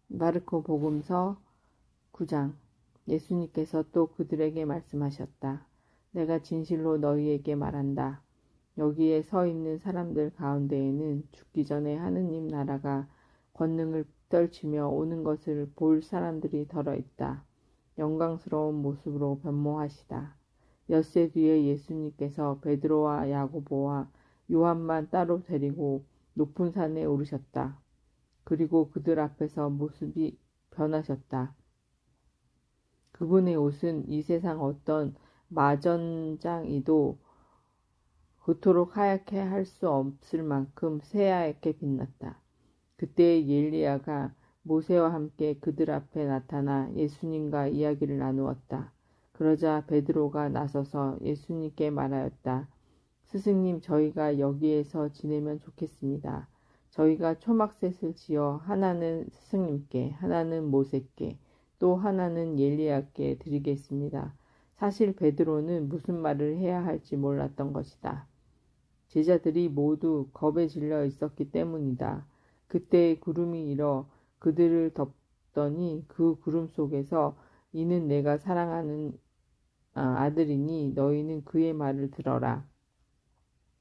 마르코 복음서 9장. 예수님께서 또 그들에게 말씀하셨다. 내가 진실로 너희에게 말한다. 여기에 서 있는 사람들 가운데에는 죽기 전에 하느님 나라가 권능을 떨치며 오는 것을 볼 사람들이 덜어 있다. 영광스러운 모습으로 변모하시다. 엿새 뒤에 예수님께서 베드로와 야고보와 요한만 따로 데리고 높은 산에 오르셨다. 그리고 그들 앞에서 모습이 변하셨다. 그분의 옷은 이 세상 어떤 마전장이도 그토록 하얗게 할 수 없을 만큼 새하얗게 빛났다. 그때 엘리야가 모세와 함께 그들 앞에 나타나 예수님과 이야기를 나누었다. 그러자 베드로가 나서서 예수님께 말하였다. 스승님, 저희가 여기에서 지내면 좋겠습니다. 저희가 초막셋을 지어 하나는 스승님께, 하나는 모세께, 또 하나는 엘리야께 드리겠습니다. 사실 베드로는 무슨 말을 해야 할지 몰랐던 것이다. 제자들이 모두 겁에 질려 있었기 때문이다. 그때 구름이 일어 그들을 덮더니 그 구름 속에서 이는 내가 사랑하는 아들이니 너희는 그의 말을 들어라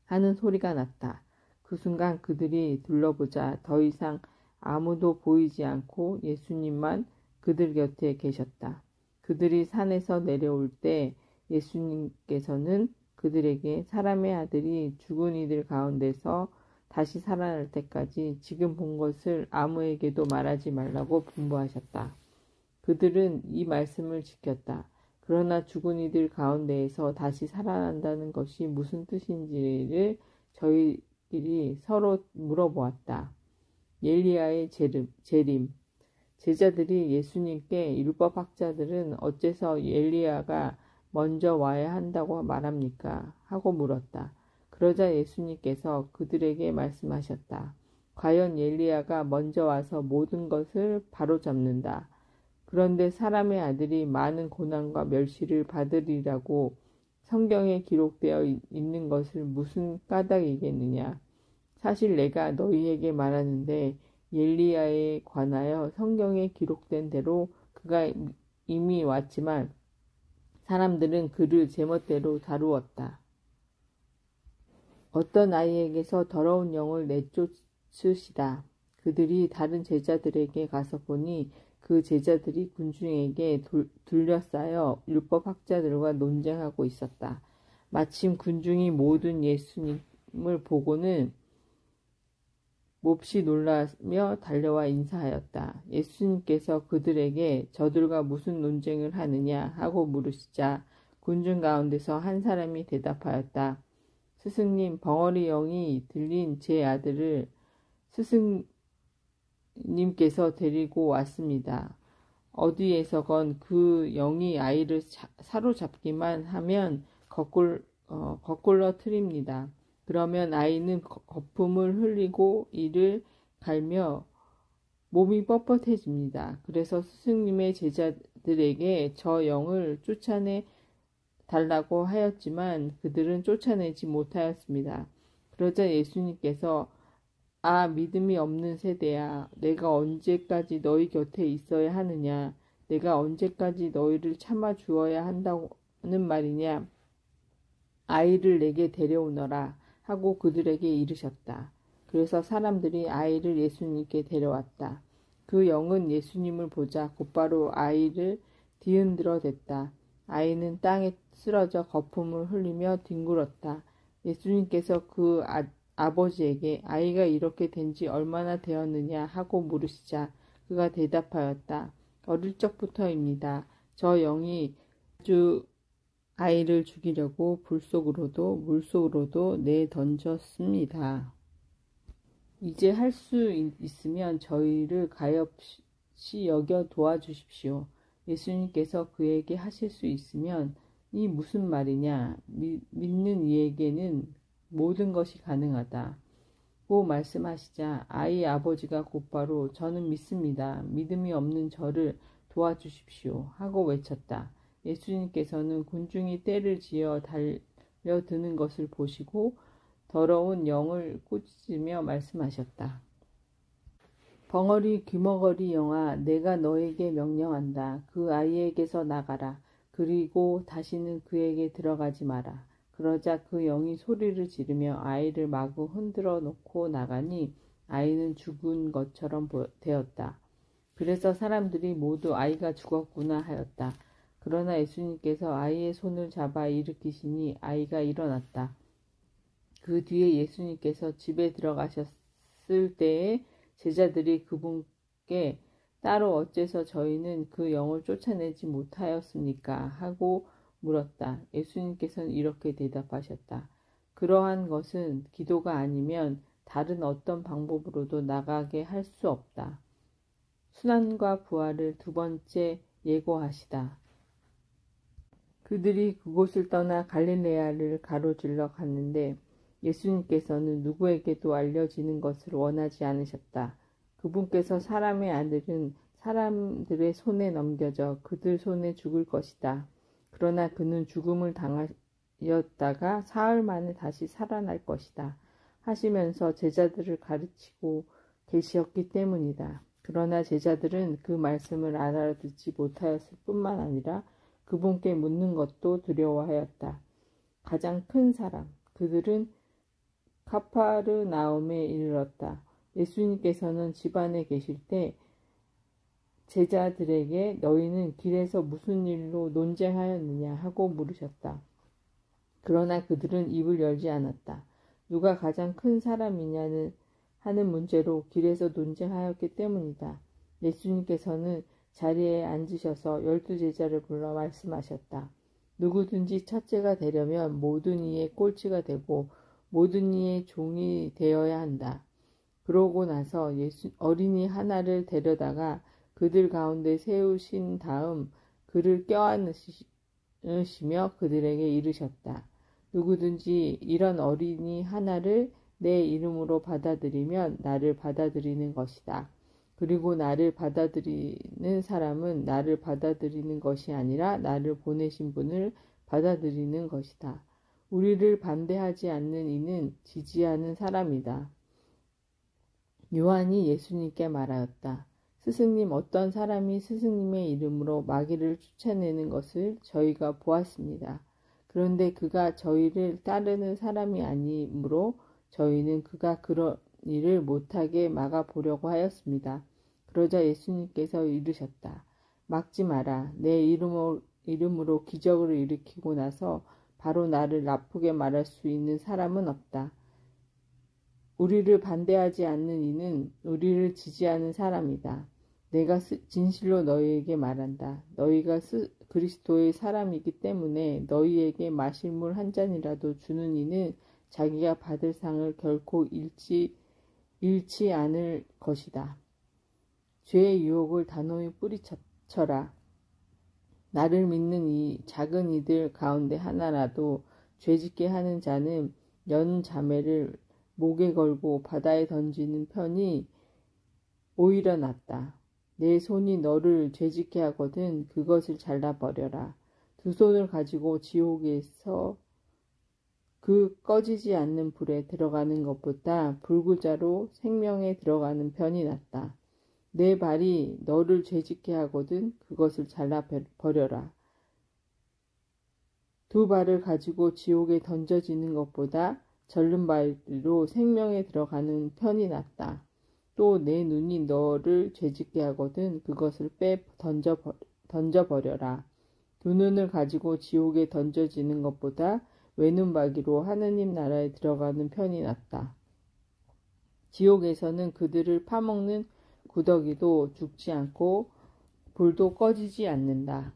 하는 소리가 났다. 그 순간 그들이 둘러보자 더 이상 아무도 보이지 않고 예수님만 그들 곁에 계셨다. 그들이 산에서 내려올 때 예수님께서는 그들에게 사람의 아들이 죽은 이들 가운데서 다시 살아날 때까지 지금 본 것을 아무에게도 말하지 말라고 분부하셨다. 그들은 이 말씀을 지켰다. 그러나 죽은 이들 가운데에서 다시 살아난다는 것이 무슨 뜻인지를 저희끼리 서로 물어보았다. 엘리야의 재림. 제자들이 예수님께 율법학자들은 어째서 엘리야가 먼저 와야 한다고 말합니까? 하고 물었다. 그러자 예수님께서 그들에게 말씀하셨다. 과연 엘리야가 먼저 와서 모든 것을 바로잡는다. 그런데 사람의 아들이 많은 고난과 멸시를 받으리라고 성경에 기록되어 있는 것을 무슨 까닭이겠느냐. 사실 내가 너희에게 말하는데 엘리야에 관하여 성경에 기록된 대로 그가 이미 왔지만 사람들은 그를 제멋대로 다루었다. 어떤 아이에게서 더러운 영을 내쫓으시다. 그들이 다른 제자들에게 가서 보니 그 제자들이 군중에게 둘러싸여 율법학자들과 논쟁하고 있었다. 마침 군중이 모든 예수님을 보고는 몹시 놀라며 달려와 인사하였다. 예수님께서 그들에게 저들과 무슨 논쟁을 하느냐 하고 물으시자 군중 가운데서 한 사람이 대답하였다. 스승님, 벙어리 영이 들린 제 아들을 스승님께서 데리고 왔습니다. 어디에서건 그 영이 아이를 사로잡기만 하면 거꾸로 트립니다. 그러면 아이는 거품을 흘리고 이를 갈며 몸이 뻣뻣해집니다. 그래서 스승님의 제자들에게 저 영을 쫓아내 달라고 하였지만 그들은 쫓아내지 못하였습니다. 그러자 예수님께서 믿음이 없는 세대야, 내가 언제까지 너희 곁에 있어야 하느냐? 내가 언제까지 너희를 참아 주어야 한다는 말이냐? 아이를 내게 데려오너라 하고 그들에게 이르셨다. 그래서 사람들이 아이를 예수님께 데려왔다. 그 영은 예수님을 보자 곧바로 아이를 뒤흔들어 댔다. 아이는 땅에 쓰러져 거품을 흘리며 뒹굴었다. 예수님께서 그 아버지에게 아이가 이렇게 된 지 얼마나 되었느냐 하고 물으시자 그가 대답하였다. 어릴 적부터입니다. 저 영이 아주 아이를 죽이려고 불 속으로도 물 속으로도 내던졌습니다. 이제 할 수 있으면 저희를 가엾이 여겨 도와주십시오. 예수님께서 그에게 하실 수 있으면 이 무슨 말이냐? 믿는 이에게는 모든 것이 가능하다. 고 말씀하시자 아이 아버지가 곧바로 저는 믿습니다. 믿음이 없는 저를 도와주십시오. 하고 외쳤다. 예수님께서는 군중이 떼를 지어 달려드는 것을 보시고 더러운 영을 꾸짖으며 말씀하셨다. 벙어리 귀머거리 영아 내가 너에게 명령한다. 그 아이에게서 나가라. 그리고 다시는 그에게 들어가지 마라. 그러자 그 영이 소리를 지르며 아이를 마구 흔들어 놓고 나가니 아이는 죽은 것처럼 되었다. 그래서 사람들이 모두 아이가 죽었구나 하였다. 그러나 예수님께서 아이의 손을 잡아 일으키시니 아이가 일어났다. 그 뒤에 예수님께서 집에 들어가셨을 때에 제자들이 그분께 따로 어째서 저희는 그 영을 쫓아내지 못하였습니까? 하고 물었다. 예수님께서는 이렇게 대답하셨다. 그러한 것은 기도가 아니면 다른 어떤 방법으로도 나가게 할 수 없다. 순환과 부활을 두 번째 예고하시다. 그들이 그곳을 떠나 갈릴레아를 가로질러 갔는데 예수님께서는 누구에게도 알려지는 것을 원하지 않으셨다. 그분께서 사람의 아들은 사람들의 손에 넘겨져 그들 손에 죽을 것이다. 그러나 그는 죽음을 당하였다가 사흘 만에 다시 살아날 것이다. 하시면서 제자들을 가르치고 계시었기 때문이다. 그러나 제자들은 그 말씀을 알아듣지 못하였을 뿐만 아니라 그분께 묻는 것도 두려워하였다. 가장 큰 사람, 그들은 카파르나움에 이르렀다. 예수님께서는 집안에 계실 때 제자들에게 너희는 길에서 무슨 일로 논쟁하였느냐 하고 물으셨다. 그러나 그들은 입을 열지 않았다. 누가 가장 큰 사람이냐는 하는 문제로 길에서 논쟁하였기 때문이다. 예수님께서는 자리에 앉으셔서 12제자를 불러 말씀하셨다. 누구든지 첫째가 되려면 모든 이의 꼴찌가 되고 모든 이의 종이 되어야 한다. 그러고 나서 어린이 하나를 데려다가 그들 가운데 세우신 다음 그를 껴안으시며 그들에게 이르셨다. 누구든지 이런 어린이 하나를 내 이름으로 받아들이면 나를 받아들이는 것이다. 그리고 나를 받아들이는 사람은 나를 받아들이는 것이 아니라 나를 보내신 분을 받아들이는 것이다. 우리를 반대하지 않는 이는 지지하는 사람이다. 요한이 예수님께 말하였다. 스승님, 어떤 사람이 스승님의 이름으로 마귀를 쫓아내는 것을 저희가 보았습니다. 그런데 그가 저희를 따르는 사람이 아니므로 저희는 그가 그런 일을 못하게 막아보려고 하였습니다. 그러자 예수님께서 이르셨다. 막지 마라. 내 이름으로 기적을 일으키고 나서 바로 나를 나쁘게 말할 수 있는 사람은 없다. 우리를 반대하지 않는 이는 우리를 지지하는 사람이다. 내가 진실로 너희에게 말한다. 너희가 그리스도의 사람이기 때문에 너희에게 마실 물 한 잔이라도 주는 이는 자기가 받을 상을 결코 잃지 않을 것이다. 죄의 유혹을 단호히 뿌리쳐라. 나를 믿는 이 작은 이들 가운데 하나라도 죄짓게 하는 자는 연 자매를 목에 걸고 바다에 던지는 편이 오히려 낫다. 내 손이 너를 죄짓게 하거든 그것을 잘라버려라. 두 손을 가지고 지옥에서 그 꺼지지 않는 불에 들어가는 것보다 불구자로 생명에 들어가는 편이 낫다. 내 발이 너를 죄짓게 하거든 그것을 잘라버려라. 두 발을 가지고 지옥에 던져지는 것보다 절른 발로 생명에 들어가는 편이 낫다. 또 내 눈이 너를 죄짓게 하거든 그것을 던져버려라. 두 눈을 가지고 지옥에 던져지는 것보다 외눈박이로 하느님 나라에 들어가는 편이 낫다. 지옥에서는 그들을 파먹는 구더기도 죽지 않고 불도 꺼지지 않는다.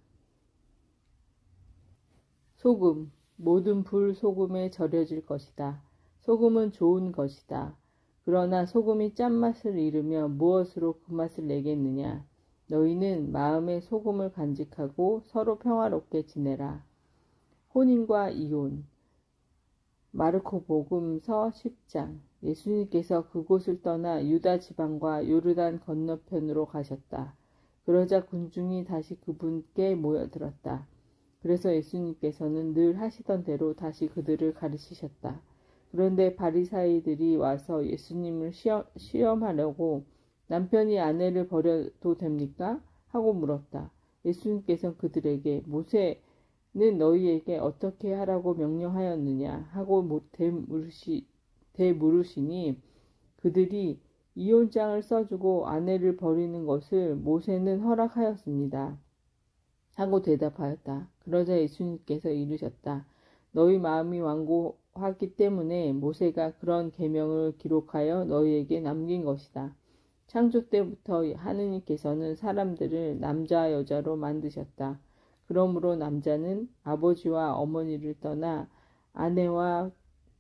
소금, 모든 불 소금에 절여질 것이다. 소금은 좋은 것이다. 그러나 소금이 짠맛을 잃으며 무엇으로 그 맛을 내겠느냐. 너희는 마음에 소금을 간직하고 서로 평화롭게 지내라. 혼인과 이혼. 마르코 복음서 10장. 예수님께서 그곳을 떠나 유다 지방과 요르단 건너편으로 가셨다. 그러자 군중이 다시 그분께 모여들었다. 그래서 예수님께서는 늘 하시던 대로 다시 그들을 가르치셨다. 그런데 바리사이들이 와서 예수님을 시험하려고 남편이 아내를 버려도 됩니까? 하고 물었다. 예수님께서 그들에게 모세는 너희에게 어떻게 하라고 명령하였느냐 하고 되물으시니 그들이 이혼장을 써주고 아내를 버리는 것을 모세는 허락하였습니다. 하고 대답하였다. 그러자 예수님께서 이르셨다. 너희 마음이 완고하기 때문에 모세가 그런 계명을 기록하여 너희에게 남긴 것이다. 창조 때부터 하느님께서는 사람들을 남자와 여자로 만드셨다. 그러므로 남자는 아버지와 어머니를 떠나 아내와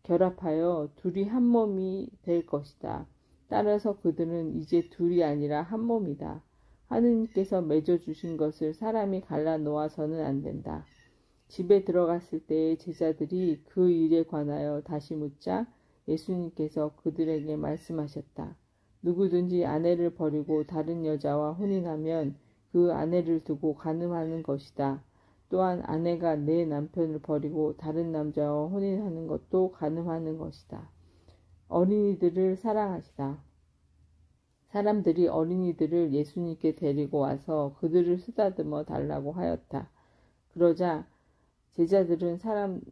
결합하여 둘이 한 몸이 될 것이다. 따라서 그들은 이제 둘이 아니라 한 몸이다. 하느님께서 맺어주신 것을 사람이 갈라 놓아서는 안 된다. 집에 들어갔을 때에 제자들이 그 일에 관하여 다시 묻자 예수님께서 그들에게 말씀하셨다. 누구든지 아내를 버리고 다른 여자와 혼인하면 그 아내를 두고 간음하는 것이다. 또한 아내가 내 남편을 버리고 다른 남자와 혼인하는 것도 간음하는 것이다. 어린이들을 사랑하시다. 사람들이 어린이들을 예수님께 데리고 와서 그들을 쓰다듬어 달라고 하였다. 그러자 제자들은 사람들을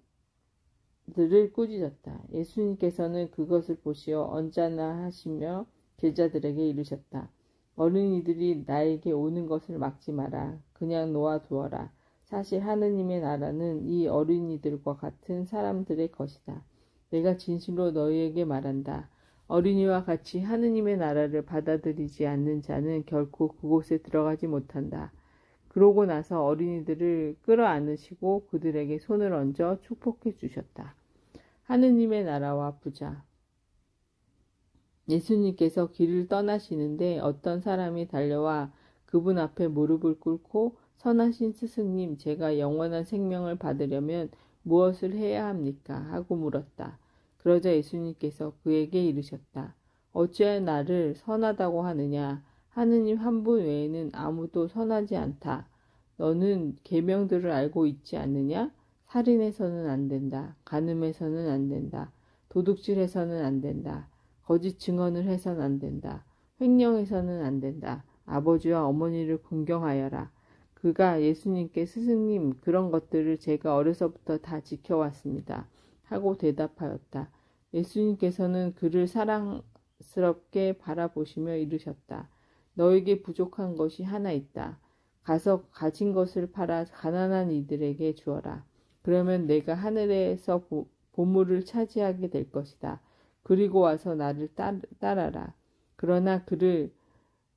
꾸짖었다. 예수님께서는 그것을 보시어 언짢아 하시며 제자들에게 이르셨다. 어린이들이 나에게 오는 것을 막지 마라. 그냥 놓아두어라. 사실 하느님의 나라는 이 어린이들과 같은 사람들의 것이다. 내가 진실로 너희에게 말한다. 어린이와 같이 하느님의 나라를 받아들이지 않는 자는 결코 그곳에 들어가지 못한다. 그러고 나서 어린이들을 끌어안으시고 그들에게 손을 얹어 축복해 주셨다. 하느님의 나라와 부자. 예수님께서 길을 떠나시는데 어떤 사람이 달려와 그분 앞에 무릎을 꿇고 선하신 스승님, 제가 영원한 생명을 받으려면 무엇을 해야 합니까? 하고 물었다. 그러자 예수님께서 그에게 이르셨다. 어찌하여 나를 선하다고 하느냐? 하느님 한 분 외에는 아무도 선하지 않다. 너는 계명들을 알고 있지 않느냐? 살인해서는 안 된다. 간음해서는 안 된다. 도둑질해서는 안 된다. 거짓 증언을 해서는 안 된다. 횡령해서는 안 된다. 아버지와 어머니를 존경하여라. 그가 예수님께 스승님 그런 것들을 제가 어려서부터 다 지켜왔습니다. 하고 대답하였다. 예수님께서는 그를 사랑스럽게 바라보시며 이르셨다. 너에게 부족한 것이 하나 있다. 가서 가진 것을 팔아 가난한 이들에게 주어라. 그러면 내가 하늘에서 보물을 차지하게 될 것이다. 그리고 와서 나를 따라라. 그러나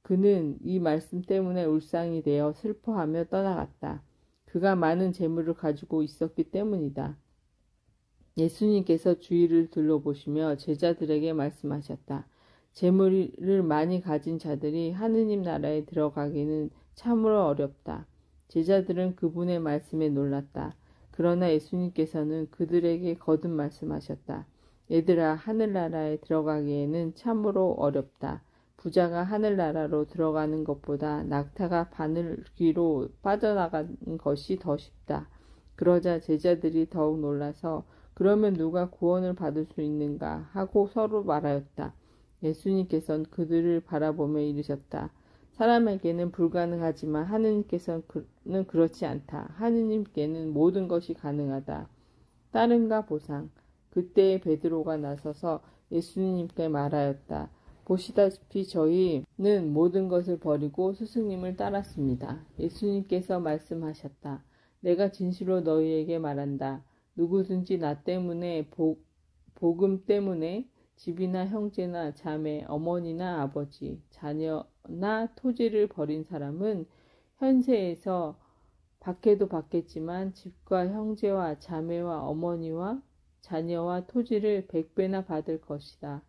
그는 이 말씀 때문에 울상이 되어 슬퍼하며 떠나갔다. 그가 많은 재물을 가지고 있었기 때문이다. 예수님께서 주위를 둘러보시며 제자들에게 말씀하셨다. 재물을 많이 가진 자들이 하느님 나라에 들어가기는 참으로 어렵다. 제자들은 그분의 말씀에 놀랐다. 그러나 예수님께서는 그들에게 거듭 말씀하셨다. 얘들아, 하늘나라에 들어가기에는 참으로 어렵다. 부자가 하늘나라로 들어가는 것보다 낙타가 바늘귀로 빠져나가는 것이 더 쉽다. 그러자 제자들이 더욱 놀라서 그러면 누가 구원을 받을 수 있는가 하고 서로 말하였다. 예수님께서는 그들을 바라보며 이르셨다. 사람에게는 불가능하지만 하느님께서는 그렇지 않다. 하느님께는 모든 것이 가능하다. 따름과 보상. 그때 베드로가 나서서 예수님께 말하였다. 보시다시피 저희는 모든 것을 버리고 스승님을 따랐습니다. 예수님께서 말씀하셨다. 내가 진실로 너희에게 말한다. 누구든지 나 때문에 복음 때문에 집이나 형제나 자매, 어머니나 아버지, 자녀나 토지를 버린 사람은 현세에서 받게도 받겠지만 집과 형제와 자매와 어머니와 자녀와 토지를 100배나 받을 것이다.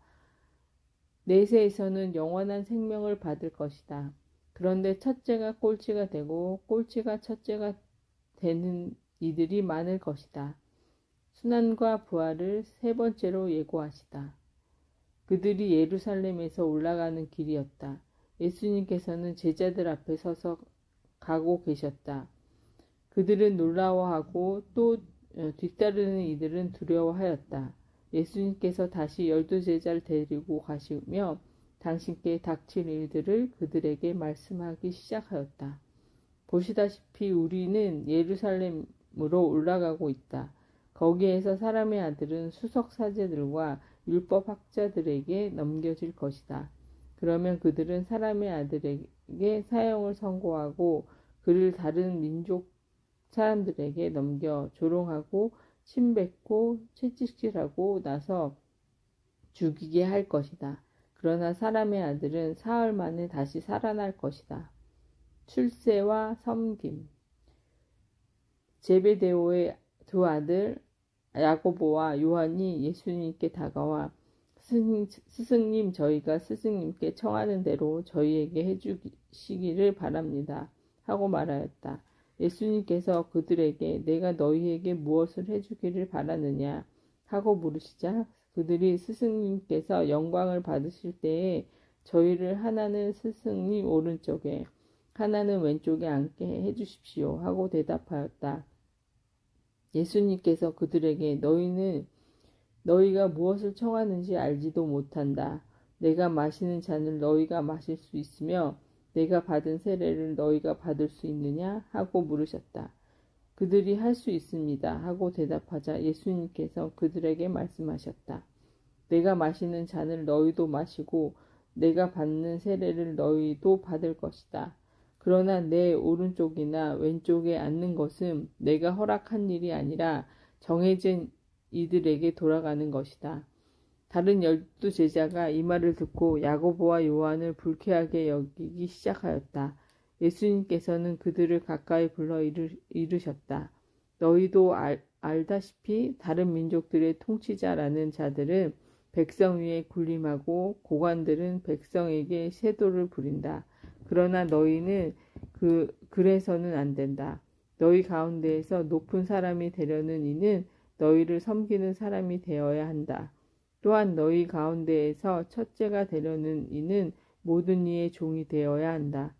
내세에서는 영원한 생명을 받을 것이다. 그런데 첫째가 꼴찌가 되고 꼴찌가 첫째가 되는 이들이 많을 것이다. 순환과 부활을 세 번째로 예고하시다. 그들이 예루살렘에서 올라가는 길이었다. 예수님께서는 제자들 앞에 서서 가고 계셨다. 그들은 놀라워하고 또 뒤따르는 이들은 두려워하였다. 예수님께서 다시 12 제자를 데리고 가시며 당신께 닥칠 일들을 그들에게 말씀하기 시작하였다. 보시다시피 우리는 예루살렘으로 올라가고 있다. 거기에서 사람의 아들은 수석 사제들과 율법 학자들에게 넘겨질 것이다. 그러면 그들은 사람의 아들에게 사형을 선고하고 그를 다른 민족 사람들에게 넘겨 조롱하고 침뱉고 채찍질하고 나서 죽이게 할 것이다. 그러나 사람의 아들은 사흘 만에 다시 살아날 것이다. 출세와 섬김. 제베데오의 두 아들 야고보와 요한이 예수님께 다가와 스승님, 저희가 스승님께 청하는 대로 저희에게 해주시기를 바랍니다 하고 말하였다. 예수님께서 그들에게 내가 너희에게 무엇을 해주기를 바라느냐 하고 물으시자 그들이 스승님께서 영광을 받으실 때에 저희를 하나는 스승님 오른쪽에 하나는 왼쪽에 앉게 해주십시오 하고 대답하였다. 예수님께서 그들에게 너희가 무엇을 청하는지 알지도 못한다. 내가 마시는 잔을 너희가 마실 수 있으며 내가 받은 세례를 너희가 받을 수 있느냐 하고 물으셨다. 그들이 할 수 있습니다 하고 대답하자 예수님께서 그들에게 말씀하셨다. 내가 마시는 잔을 너희도 마시고 내가 받는 세례를 너희도 받을 것이다. 그러나 내 오른쪽이나 왼쪽에 앉는 것은 내가 허락한 일이 아니라 정해진 이들에게 돌아가는 것이다. 다른 12 제자가 이 말을 듣고 야고보와 요한을 불쾌하게 여기기 시작하였다. 예수님께서는 그들을 가까이 불러 이르셨다. 너희도 알다시피 다른 민족들의 통치자라는 자들은 백성 위에 군림하고 고관들은 백성에게 세도를 부린다. 그러나 너희는 그래서는 안 된다. 너희 가운데에서 높은 사람이 되려는 이는 너희를 섬기는 사람이 되어야 한다. 또한 너희 가운데에서 첫째가 되려는 이는 모든 이의 종이 되어야 한다.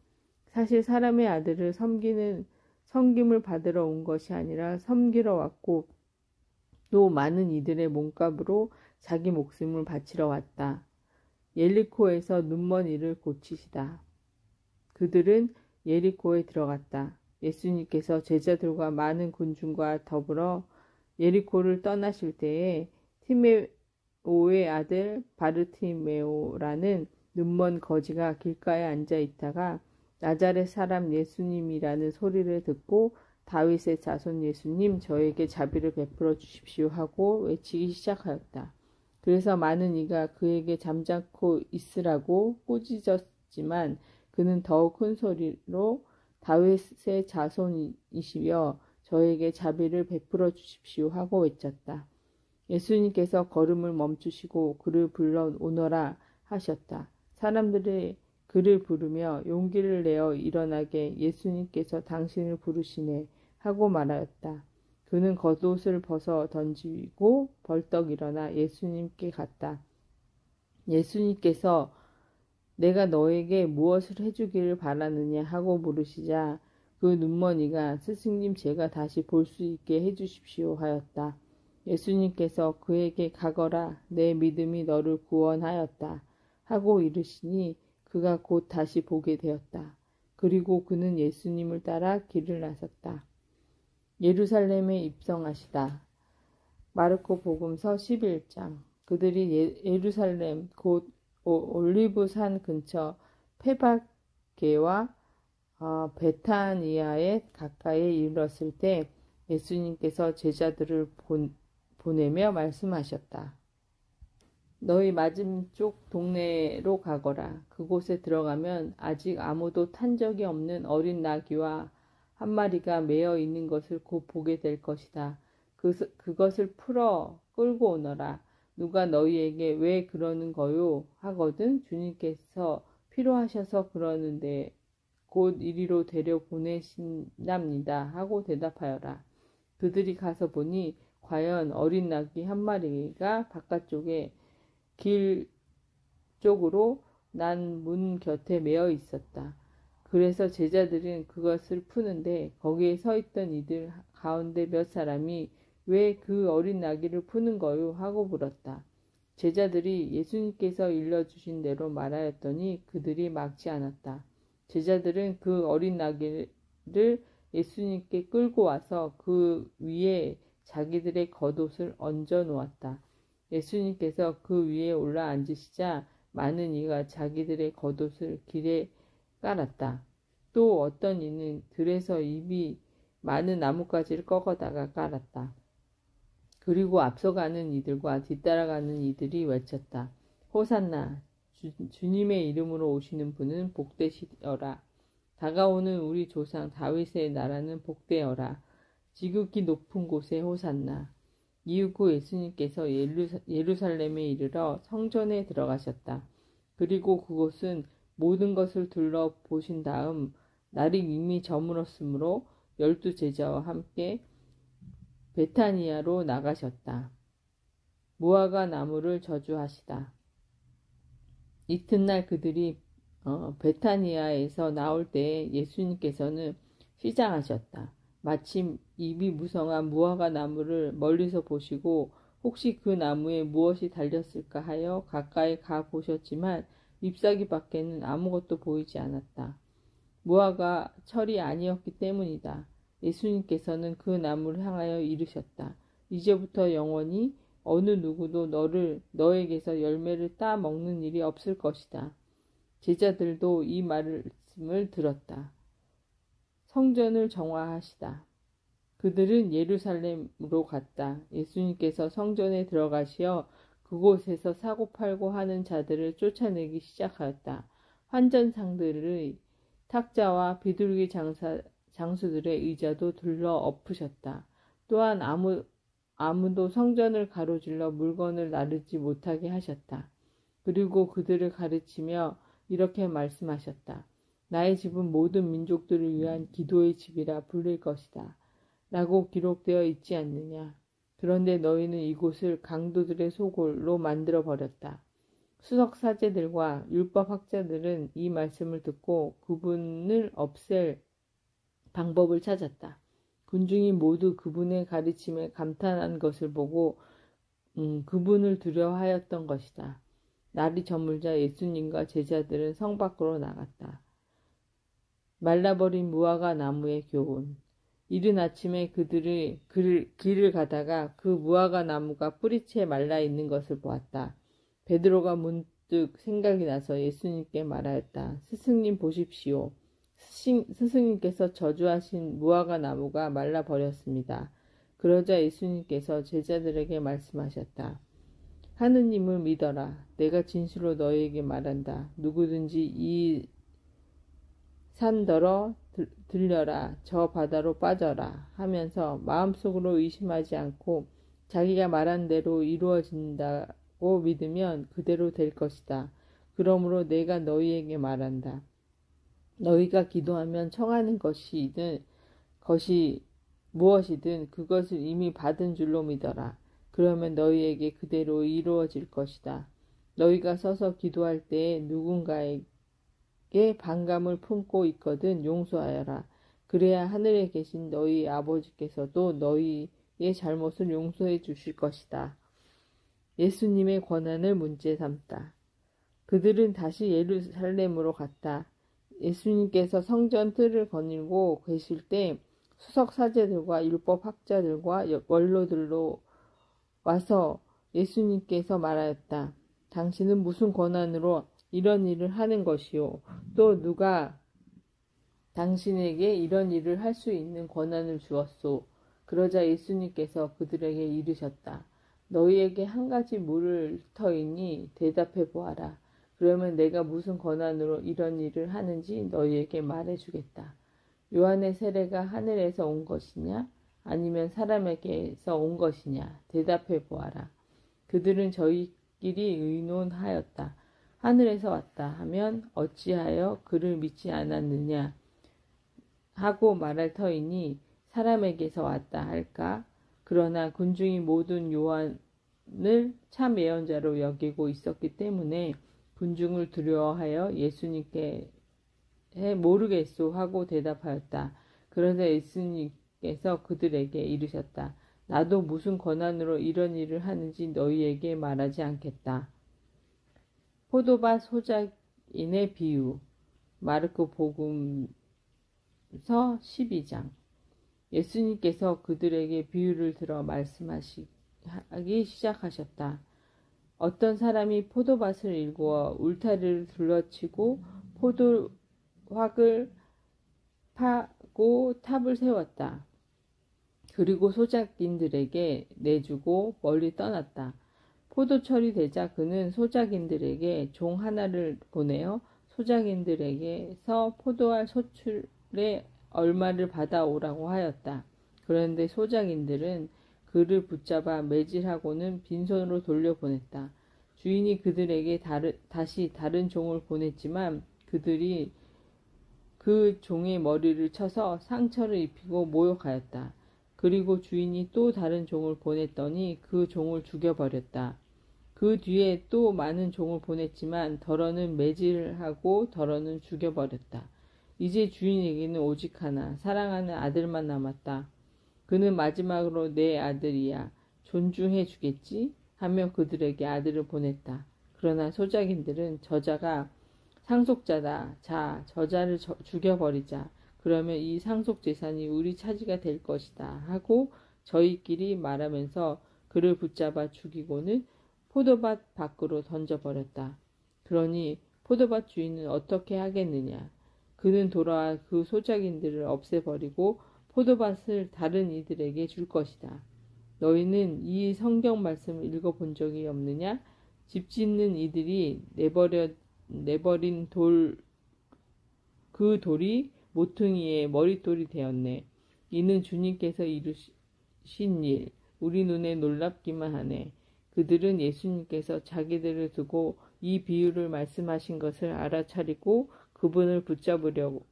사실 사람의 아들을 섬김을 받으러 온 것이 아니라 섬기러 왔고 또 많은 이들의 몸값으로 자기 목숨을 바치러 왔다. 예리코에서 눈먼 이를 고치시다. 그들은 예리코에 들어갔다. 예수님께서 제자들과 많은 군중과 더불어 예리코를 떠나실 때에 티메오의 아들 바르티메오라는 눈먼 거지가 길가에 앉아 있다가 나자렛 사람 예수님이라는 소리를 듣고 다윗의 자손 예수님 저에게 자비를 베풀어 주십시오 하고 외치기 시작하였다. 그래서 많은 이가 그에게 잠자코 있으라고 꾸짖었지만 그는 더욱 큰 소리로 다윗의 자손이시여 저에게 자비를 베풀어 주십시오 하고 외쳤다. 예수님께서 걸음을 멈추시고 그를 불러 오너라 하셨다. 사람들이 그를 부르며 용기를 내어 일어나게 예수님께서 당신을 부르시네 하고 말하였다. 그는 겉옷을 벗어 던지고 벌떡 일어나 예수님께 갔다. 예수님께서 내가 너에게 무엇을 해주기를 바라느냐 하고 물으시자 그 눈머니가 스승님 제가 다시 볼 수 있게 해주십시오 하였다. 예수님께서 그에게 가거라 내 믿음이 너를 구원하였다 하고 이르시니 그가 곧 다시 보게 되었다. 그리고 그는 예수님을 따라 길을 나섰다. 예루살렘에 입성하시다. 마르코 복음서 11장. 그들이 예루살렘 곧 올리브산 근처 페바게와 베타니아에 가까이 이르렀을 때 예수님께서 제자들을 보내며 말씀하셨다. 너희 맞은쪽 동네로 가거라. 그곳에 들어가면 아직 아무도 탄 적이 없는 어린 나귀와 한 마리가 매어 있는 것을 곧 보게 될 것이다. 그것을 풀어 끌고 오너라. 누가 너희에게 왜 그러는 거요? 하거든 주님께서 필요하셔서 그러는데 곧 이리로 데려보내신답니다. 하고 대답하여라. 그들이 가서 보니 과연 어린 나귀 한 마리가 바깥쪽에 길 쪽으로 난 문 곁에 매어 있었다. 그래서 제자들은 그것을 푸는데 거기에 서 있던 이들 가운데 몇 사람이 왜 그 어린 나귀를 푸는 거요? 하고 물었다. 제자들이 예수님께서 일러주신 대로 말하였더니 그들이 막지 않았다. 제자들은 그 어린 나귀를 예수님께 끌고 와서 그 위에 자기들의 겉옷을 얹어 놓았다. 예수님께서 그 위에 올라 앉으시자 많은 이가 자기들의 겉옷을 길에 깔았다. 또 어떤 이는 들에서 잎이 많은 나뭇가지를 꺾어다가 깔았다. 그리고 앞서가는 이들과 뒤따라가는 이들이 외쳤다. 호산나, 주님의 이름으로 오시는 분은 복되시어라. 다가오는 우리 조상 다윗의 나라는 복되어라. 지극히 높은 곳에 호산나. 이윽고 예수님께서 예루살렘에 이르러 성전에 들어가셨다. 그리고 그곳은 모든 것을 둘러보신 다음 날이 이미 저물었으므로 12 제자와 함께 베타니아로 나가셨다. 무화과 나무를 저주하시다. 이튿날 그들이 베타니아에서 나올 때에 예수님께서는 시장하셨다. 마침 잎이 무성한 무화과 나무를 멀리서 보시고 혹시 그 나무에 무엇이 달렸을까 하여 가까이 가 보셨지만 잎사귀 밖에는 아무것도 보이지 않았다. 무화과 철이 아니었기 때문이다. 예수님께서는 그 나무를 향하여 이르셨다. 이제부터 영원히 어느 누구도 너에게서 열매를 따 먹는 일이 없을 것이다. 제자들도 이 말씀을 들었다. 성전을 정화하시다. 그들은 예루살렘으로 갔다. 예수님께서 성전에 들어가시어 그곳에서 사고팔고 하는 자들을 쫓아내기 시작하였다. 환전상들의 탁자와 비둘기 장수들의 의자도 둘러 엎으셨다. 또한 아무도 성전을 가로질러 물건을 나르지 못하게 하셨다. 그리고 그들을 가르치며 이렇게 말씀하셨다. 나의 집은 모든 민족들을 위한 기도의 집이라 불릴 것이다. 라고 기록되어 있지 않느냐. 그런데 너희는 이곳을 강도들의 소굴로 만들어버렸다. 수석사제들과 율법학자들은 이 말씀을 듣고 그분을 없앨 방법을 찾았다. 군중이 모두 그분의 가르침에 감탄한 것을 보고 그분을 두려워하였던 것이다. 날이 저물자 예수님과 제자들은 성 밖으로 나갔다. 말라버린 무화과 나무의 교훈. 이른 아침에 그들이 길을 가다가 그 무화과 나무가 뿌리채 말라 있는 것을 보았다. 베드로가 문득 생각이 나서 예수님께 말하였다. 스승님 보십시오. 스승님께서 저주하신 무화과 나무가 말라버렸습니다. 그러자 예수님께서 제자들에게 말씀하셨다. 하느님을 믿어라. 내가 진실로 너희에게 말한다. 누구든지 이 산더러 들려라. 저 바다로 빠져라 하면서 마음속으로 의심하지 않고 자기가 말한 대로 이루어진다고 믿으면 그대로 될 것이다. 그러므로 내가 너희에게 말한다. 너희가 기도하면 청하는 것이 무엇이든 그것을 이미 받은 줄로 믿어라. 그러면 너희에게 그대로 이루어질 것이다. 너희가 서서 기도할 때에 누군가에게 반감을 품고 있거든 용서하여라. 그래야 하늘에 계신 너희 아버지께서도 너희의 잘못을 용서해 주실 것이다. 예수님의 권한을 문제 삼다. 그들은 다시 예루살렘으로 갔다. 예수님께서 성전 뜰을 거닐고 계실 때 수석사제들과 율법학자들과 원로들로 와서 예수님께서 말하였다. 당신은 무슨 권한으로 이런 일을 하는 것이요? 또 누가 당신에게 이런 일을 할 수 있는 권한을 주었소? 그러자 예수님께서 그들에게 이르셨다. 너희에게 한 가지 물을 터이니 대답해 보아라. 그러면 내가 무슨 권한으로 이런 일을 하는지 너희에게 말해주겠다. 요한의 세례가 하늘에서 온 것이냐? 아니면 사람에게서 온 것이냐? 대답해 보아라. 그들은 저희끼리 의논하였다. 하늘에서 왔다 하면 어찌하여 그를 믿지 않았느냐? 하고 말할 터이니 사람에게서 왔다 할까? 그러나 군중이 모든 요한을 참 예언자로 여기고 있었기 때문에 군중을 두려워하여 예수님께 모르겠소 하고 대답하였다. 그러자 예수님께서 그들에게 이르셨다. 나도 무슨 권한으로 이런 일을 하는지 너희에게 말하지 않겠다. 포도밭 소작인의 비유. 마르코 복음서 12장. 예수님께서 그들에게 비유를 들어 말씀하기 시작하셨다. 어떤 사람이 포도밭을 일구어 울타리를 둘러치고 포도확을 파고 탑을 세웠다. 그리고 소작인들에게 내주고 멀리 떠났다. 포도철이 되자 그는 소작인들에게 종 하나를 보내어 소작인들에게서 포도알 소출의 얼마를 받아오라고 하였다. 그런데 소작인들은 그를 붙잡아 매질하고는 빈손으로 돌려보냈다. 주인이 그들에게 다시 다른 종을 보냈지만 그들이 그 종의 머리를 쳐서 상처를 입히고 모욕하였다. 그리고 주인이 또 다른 종을 보냈더니 그 종을 죽여버렸다. 그 뒤에 또 많은 종을 보냈지만 더러는 매질하고 더러는 죽여버렸다. 이제 주인에게는 오직 하나, 사랑하는 아들만 남았다. 그는 마지막으로 내 아들이야, 존중해 주겠지? 하며 그들에게 아들을 보냈다. 그러나 소작인들은 저자가 상속자다. 자, 저자를 죽여버리자. 그러면 이 상속 재산이 우리 차지가 될 것이다. 하고 저희끼리 말하면서 그를 붙잡아 죽이고는 포도밭 밖으로 던져버렸다. 그러니 포도밭 주인은 어떻게 하겠느냐? 그는 돌아와 그 소작인들을 없애버리고 포도밭을 다른 이들에게 줄 것이다. 너희는 이 성경 말씀을 읽어본 적이 없느냐? 집 짓는 이들이 내버린 그 돌이 모퉁이의 머릿돌이 되었네. 이는 주님께서 이루신 일, 우리 눈에 놀랍기만 하네. 그들은 예수님께서 자기들을 두고 이 비유를 말씀하신 것을 알아차리고 그분을 붙잡으려고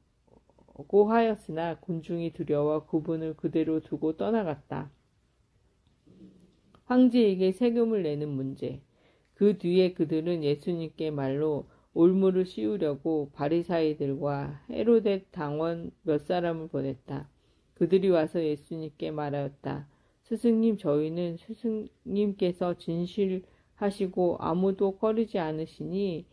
하였으나 군중이 두려워 그분을 그대로 두고 떠나갔다. 황제에게 세금을 내는 문제. 그 뒤에 그들은 예수님께 말로 올무를 씌우려고 바리사이들과 헤로데 당원 몇 사람을 보냈다. 그들이 와서 예수님께 말하였다. 스승님, 저희는 스승님께서 진실하시고 아무도 꺼리지 않으시니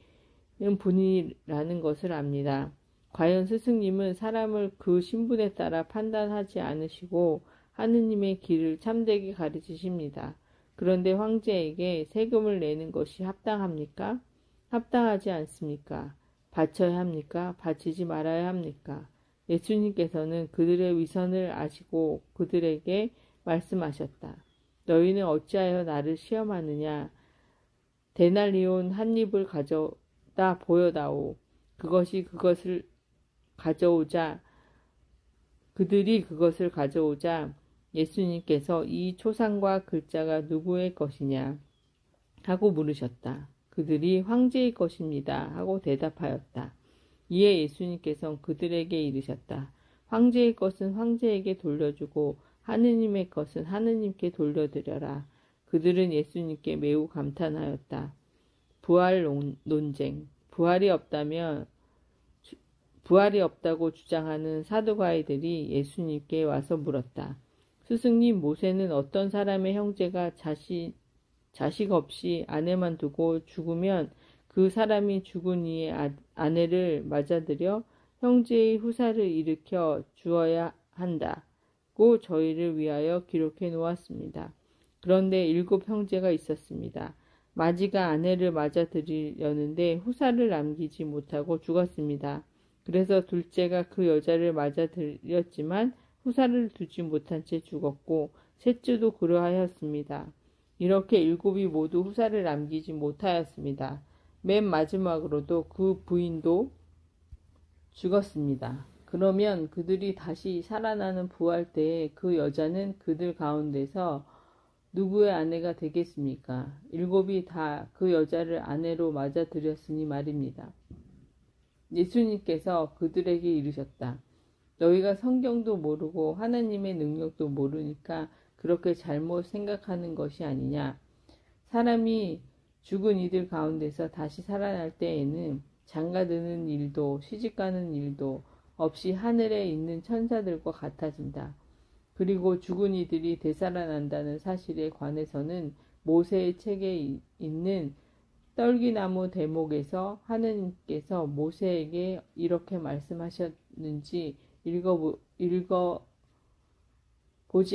분이라는 것을 압니다. 과연 스승님은 사람을 그 신분에 따라 판단하지 않으시고 하느님의 길을 참되게 가르치십니다. 그런데 황제에게 세금을 내는 것이 합당합니까? 합당하지 않습니까? 바쳐야 합니까? 바치지 말아야 합니까? 예수님께서는 그들의 위선을 아시고 그들에게 말씀하셨다. 너희는 어찌하여 나를 시험하느냐? 데날리온 한 입을 가져다 보여다오. 그들이 그것을 가져오자 예수님께서 이 초상과 글자가 누구의 것이냐 하고 물으셨다. 그들이 황제의 것입니다 하고 대답하였다. 이에 예수님께서 그들에게 이르셨다. 황제의 것은 황제에게 돌려주고 하느님의 것은 하느님께 돌려드려라. 그들은 예수님께 매우 감탄하였다. 부활 논쟁. 부활이 없다고 주장하는 사두가이들이 예수님께 와서 물었다. 스승님, 모세는 어떤 사람의 형제가 자식 없이 아내만 두고 죽으면 그 사람이 죽은 이의 아내를 맞아들여 형제의 후사를 일으켜 주어야 한다고 저희를 위하여 기록해 놓았습니다. 그런데 7 형제가 있었습니다. 마지가 아내를 맞아들이려는데 후사를 남기지 못하고 죽었습니다. 그래서 둘째가 그 여자를 맞아들였지만 후사를 두지 못한 채 죽었고 셋째도 그러하였습니다. 이렇게 7이 모두 후사를 남기지 못하였습니다. 맨 마지막으로도 그 부인도 죽었습니다. 그러면 그들이 다시 살아나는 부활 때에 그 여자는 그들 가운데서 누구의 아내가 되겠습니까? 7이 다 그 여자를 아내로 맞아들였으니 말입니다. 예수님께서 그들에게 이르셨다. 너희가 성경도 모르고 하나님의 능력도 모르니까 그렇게 잘못 생각하는 것이 아니냐. 사람이 죽은 이들 가운데서 다시 살아날 때에는 장가드는 일도 시집가는 일도 없이 하늘에 있는 천사들과 같아진다. 그리고 죽은 이들이 되살아난다는 사실에 관해서는 모세의 책에 있는 떨기나무 대목에서 하느님께서 모세에게 이렇게 말씀하셨는지 읽어보지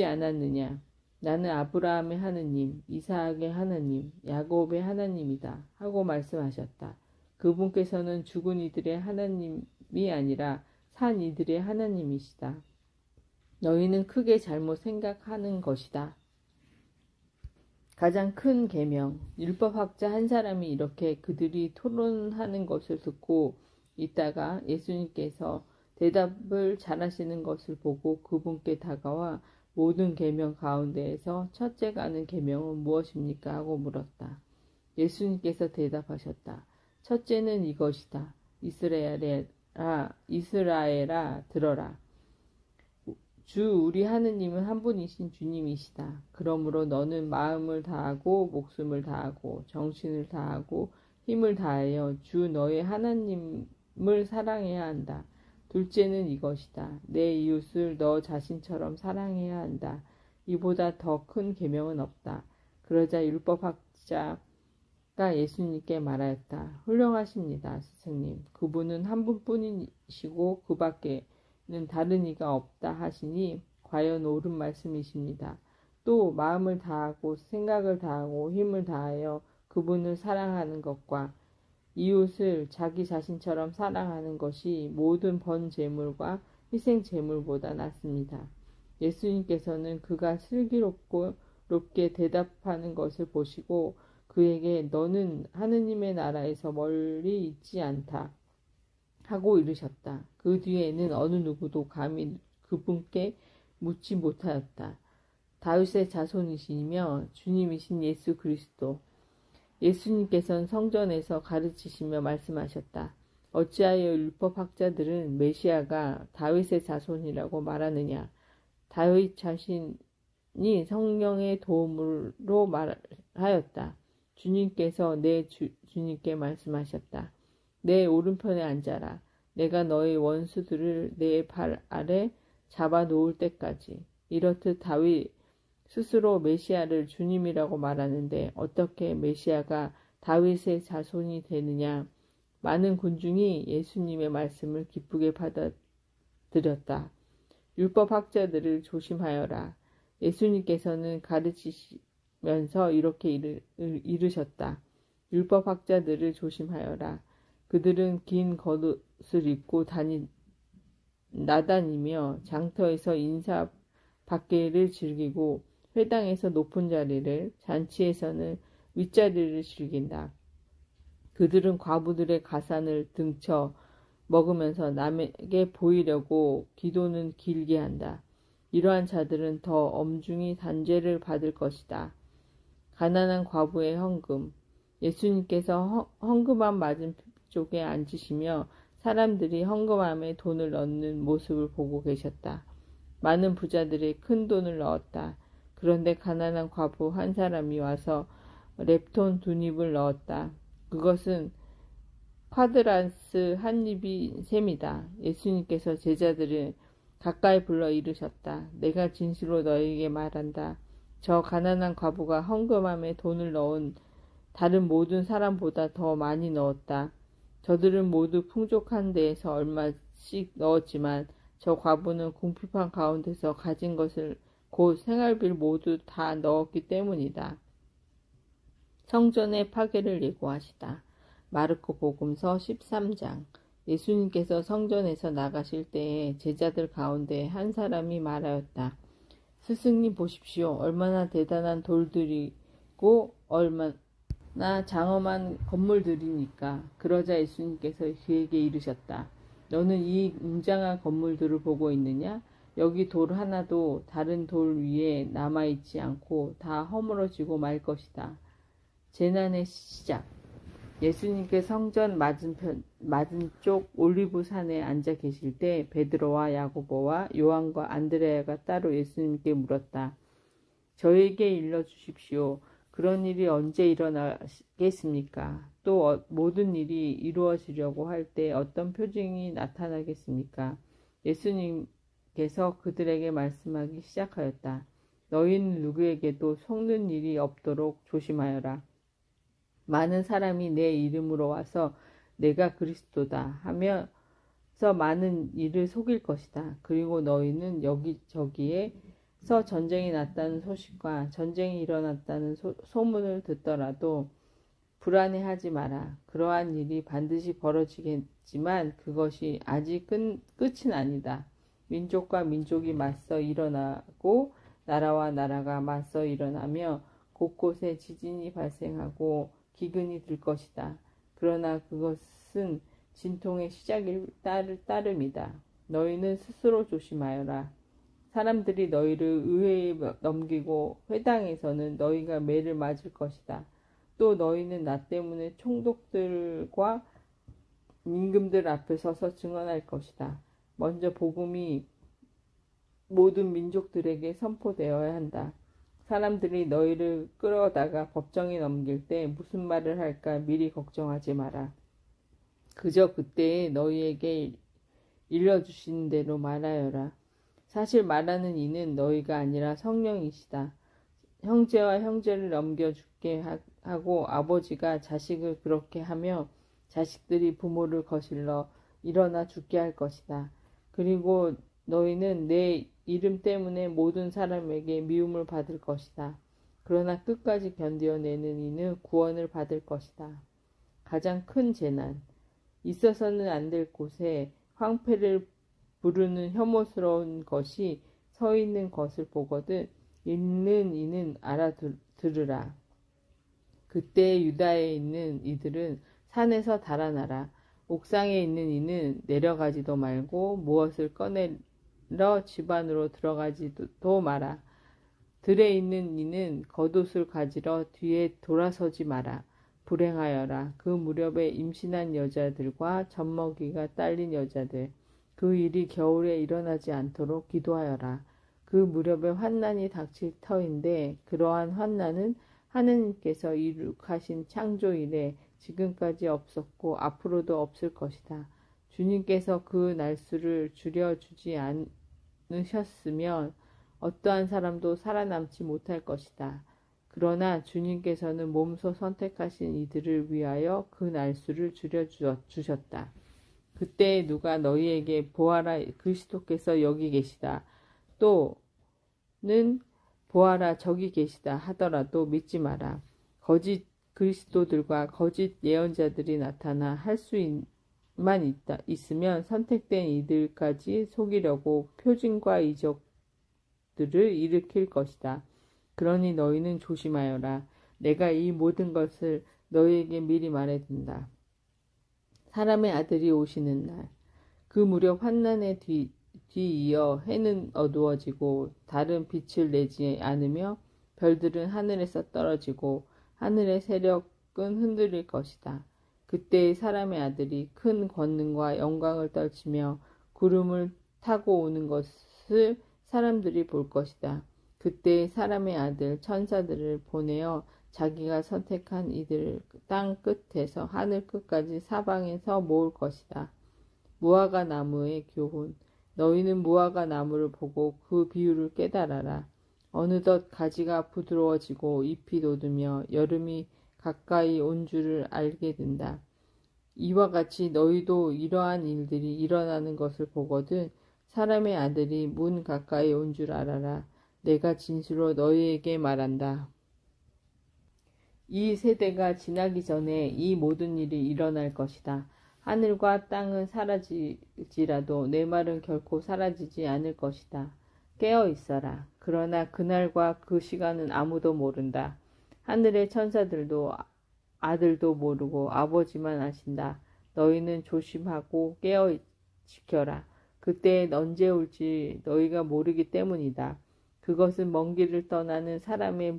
않았느냐. 나는 아브라함의 하느님, 이삭의 하느님, 야곱의 하나님이다 하고 말씀하셨다. 그분께서는 죽은 이들의 하나님이 아니라 산 이들의 하나님이시다. 너희는 크게 잘못 생각하는 것이다. 가장 큰 계명, 율법학자 한 사람이 이렇게 그들이 토론하는 것을 듣고 있다가 예수님께서 대답을 잘하시는 것을 보고 그분께 다가와 모든 계명 가운데에서 첫째가 하는 계명은 무엇입니까? 하고 물었다. 예수님께서 대답하셨다. 첫째는 이것이다. 이스라엘아 들어라. 주 우리 하느님은 한 분이신 주님이시다. 그러므로 너는 마음을 다하고 목숨을 다하고 정신을 다하고 힘을 다하여 주 너의 하나님을 사랑해야 한다. 둘째는 이것이다. 내 이웃을 너 자신처럼 사랑해야 한다. 이보다 더 큰 계명은 없다. 그러자 율법학자가 예수님께 말하였다. 훌륭하십니다, 스승님. 그분은 한 분뿐이시고 그 밖에는 다른 이가 없다 하시니 과연 옳은 말씀이십니다. 또 마음을 다하고 생각을 다하고 힘을 다하여 그분을 사랑하는 것과 이웃을 자기 자신처럼 사랑하는 것이 모든 번 제물과 희생 제물보다 낫습니다. 예수님께서는 그가 슬기롭게 대답하는 것을 보시고 그에게 너는 하느님의 나라에서 멀리 있지 않다 하고 이르셨다. 그 뒤에는 어느 누구도 감히 그분께 묻지 못하였다. 다윗의 자손이시며 주님이신 예수 그리스도. 예수님께서는 성전에서 가르치시며 말씀하셨다. 어찌하여 율법학자들은 메시아가 다윗의 자손이라고 말하느냐. 다윗 자신이 성령의 도움으로 말하였다. 주님께서 내 주님께 말씀하셨다. 내 오른편에 앉아라. 내가 너의 원수들을 내 발 아래 잡아 놓을 때까지. 이렇듯 다윗 스스로 메시아를 주님이라고 말하는데 어떻게 메시아가 다윗의 자손이 되느냐. 많은 군중이 예수님의 말씀을 기쁘게 받아들였다. 율법학자들을 조심하여라. 예수님께서는 가르치시면서 이렇게 이르셨다. 율법학자들을 조심하여라. 그들은 긴 겉옷을 입고 나다니며 장터에서 인사 받기를 즐기고 회당에서 높은 자리를, 잔치에서는 윗자리를 즐긴다. 그들은 과부들의 가산을 등쳐 먹으면서 남에게 보이려고 기도는 길게 한다. 이러한 자들은 더 엄중히 단죄를 받을 것이다. 가난한 과부의 헌금. 예수님께서 헌금함 맞은쪽에 앉으시며 사람들이 헌금함에 돈을 넣는 모습을 보고 계셨다. 많은 부자들이 큰 돈을 넣었다. 그런데 가난한 과부 한 사람이 와서 렙돈 2입을 넣었다. 그것은 콰드란스 한 입이 셈이다. 예수님께서 제자들을 가까이 불러 이르셨다. 내가 진실로 너희에게 말한다. 저 가난한 과부가 헌금함에 돈을 넣은 다른 모든 사람보다 더 많이 넣었다. 저들은 모두 풍족한 데에서 얼마씩 넣었지만 저 과부는 궁핍한 가운데서 가진 것을 곧 생활비를 모두 다 넣었기 때문이다. 성전의 파괴를 예고하시다. 마르코 복음서 13장. 예수님께서 성전에서 나가실 때에 제자들 가운데 한 사람이 말하였다. 스승님 보십시오. 얼마나 대단한 돌들이고 얼마나 장엄한 건물들이니까. 그러자 예수님께서 그에게 이르셨다. 너는 이 웅장한 건물들을 보고 있느냐? 여기 돌 하나도 다른 돌 위에 남아있지 않고 다 허물어지고 말 것이다. 재난의 시작. 예수님께 성전 맞은쪽 올리브 산에 앉아 계실 때 베드로와 야고보와 요한과 안드레아가 따로 예수님께 물었다. 저에게 일러주십시오. 그런 일이 언제 일어나겠습니까? 또 모든 일이 이루어지려고 할 때 어떤 표징이 나타나겠습니까? 예수님께서 예수님께서 그들에게 말씀하기 시작하였다. 너희는 누구에게도 속는 일이 없도록 조심하여라. 많은 사람이 내 이름으로 와서 내가 그리스도다 하면서 많은 일을 속일 것이다. 그리고 너희는 여기저기에서 전쟁이 났다는 소식과 전쟁이 일어났다는 소문을 듣더라도 불안해하지 마라. 그러한 일이 반드시 벌어지겠지만 그것이 아직 끝은 아니다. 민족과 민족이 맞서 일어나고 나라와 나라가 맞서 일어나며 곳곳에 지진이 발생하고 기근이 들 것이다. 그러나 그것은 진통의 시작일 따름이다. 너희는 스스로 조심하여라. 사람들이 너희를 의회에 넘기고 회당에서는 너희가 매를 맞을 것이다. 또 너희는 나 때문에 총독들과 임금들 앞에 서서 증언할 것이다. 먼저 복음이 모든 민족들에게 선포되어야 한다. 사람들이 너희를 끌어다가 법정에 넘길 때 무슨 말을 할까 미리 걱정하지 마라. 그저 그때에 너희에게 일러주신 대로 말하여라. 사실 말하는 이는 너희가 아니라 성령이시다. 형제와 형제를 넘겨 죽게 하고 아버지가 자식을 그렇게 하며 자식들이 부모를 거슬러 일어나 죽게 할 것이다. 그리고 너희는 내 이름 때문에 모든 사람에게 미움을 받을 것이다. 그러나 끝까지 견뎌내는 이는 구원을 받을 것이다. 가장 큰 재난, 있어서는 안 될 곳에 황폐를 부르는 혐오스러운 것이 서 있는 것을 보거든 읽는 이는 알아들으라. 그때 유다에 있는 이들은 산에서 달아나라. 옥상에 있는 이는 내려가지도 말고 무엇을 꺼내러 집 안으로 들어가지도 마라. 들에 있는 이는 겉옷을 가지러 뒤에 돌아서지 마라. 불행하여라. 그 무렵에 임신한 여자들과 젖먹이가 딸린 여자들, 그 일이 겨울에 일어나지 않도록 기도하여라. 그 무렵에 환난이 닥칠 터인데 그러한 환난은 하느님께서 이룩하신 창조 이래 지금까지 없었고 앞으로도 없을 것이다. 주님께서 그 날수를 줄여주지 않으셨으면 어떠한 사람도 살아남지 못할 것이다. 그러나 주님께서는 몸소 선택하신 이들을 위하여 그 날수를 줄여주셨다. 그때 누가 너희에게 보아라 그리스도께서 여기 계시다. 또는 보아라 저기 계시다 하더라도 믿지 마라. 거짓 그리스도들과 거짓 예언자들이 나타나 할 수만 있으면 선택된 이들까지 속이려고 표징과 이적들을 일으킬 것이다. 그러니 너희는 조심하여라. 내가 이 모든 것을 너희에게 미리 말해둔다. 사람의 아들이 오시는 날, 그 무렵 환난에 뒤이어 해는 어두워지고 달은 빛을 내지 않으며 별들은 하늘에서 떨어지고 하늘의 세력은 흔들릴 것이다. 그때 사람의 아들이 큰 권능과 영광을 떨치며 구름을 타고 오는 것을 사람들이 볼 것이다. 그때 사람의 아들 천사들을 보내어 자기가 선택한 이들을 땅 끝에서 하늘 끝까지 사방에서 모을 것이다. 무화과 나무의 교훈. 너희는 무화과 나무를 보고 그 비율을 깨달아라. 어느덧 가지가 부드러워지고 잎이 돋으며 여름이 가까이 온 줄을 알게 된다. 이와 같이 너희도 이러한 일들이 일어나는 것을 보거든 사람의 아들이 문 가까이 온 줄 알아라. 내가 진실로 너희에게 말한다. 이 세대가 지나기 전에 이 모든 일이 일어날 것이다. 하늘과 땅은 사라질지라도 내 말은 결코 사라지지 않을 것이다. 깨어 있어라. 그러나 그날과 그 시간은 아무도 모른다. 하늘의 천사들도 아들도 모르고 아버지만 아신다. 너희는 조심하고 깨어 지켜라. 그때엔 언제 올지 너희가 모르기 때문이다. 그것은 먼 길을 떠나는 사람의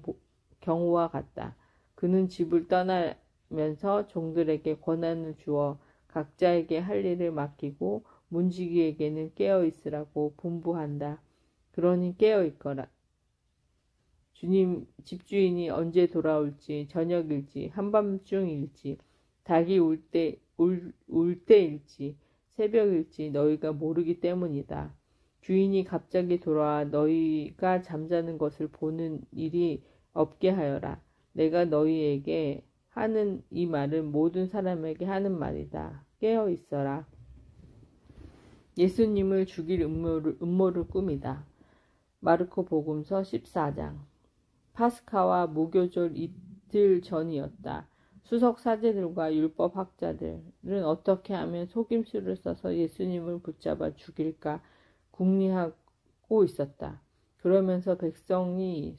경우와 같다. 그는 집을 떠나면서 종들에게 권한을 주어 각자에게 할 일을 맡기고 문지기에게는 깨어있으라고 분부한다. 그러니 깨어있거라. 집주인이 언제 돌아올지 저녁일지 한밤중일지 닭이 울 때일지 새벽일지 너희가 모르기 때문이다. 주인이 갑자기 돌아와 너희가 잠자는 것을 보는 일이 없게 하여라. 내가 너희에게 하는 이 말은 모든 사람에게 하는 말이다. 깨어 있어라. 예수님을 죽일 음모를 꾸미다. 마르코 복음서 14장. 파스카와 무교절 이틀 전이었다. 수석 사제들과 율법 학자들은 어떻게 하면 속임수를 써서 예수님을 붙잡아 죽일까 궁리하고 있었다. 그러면서 백성이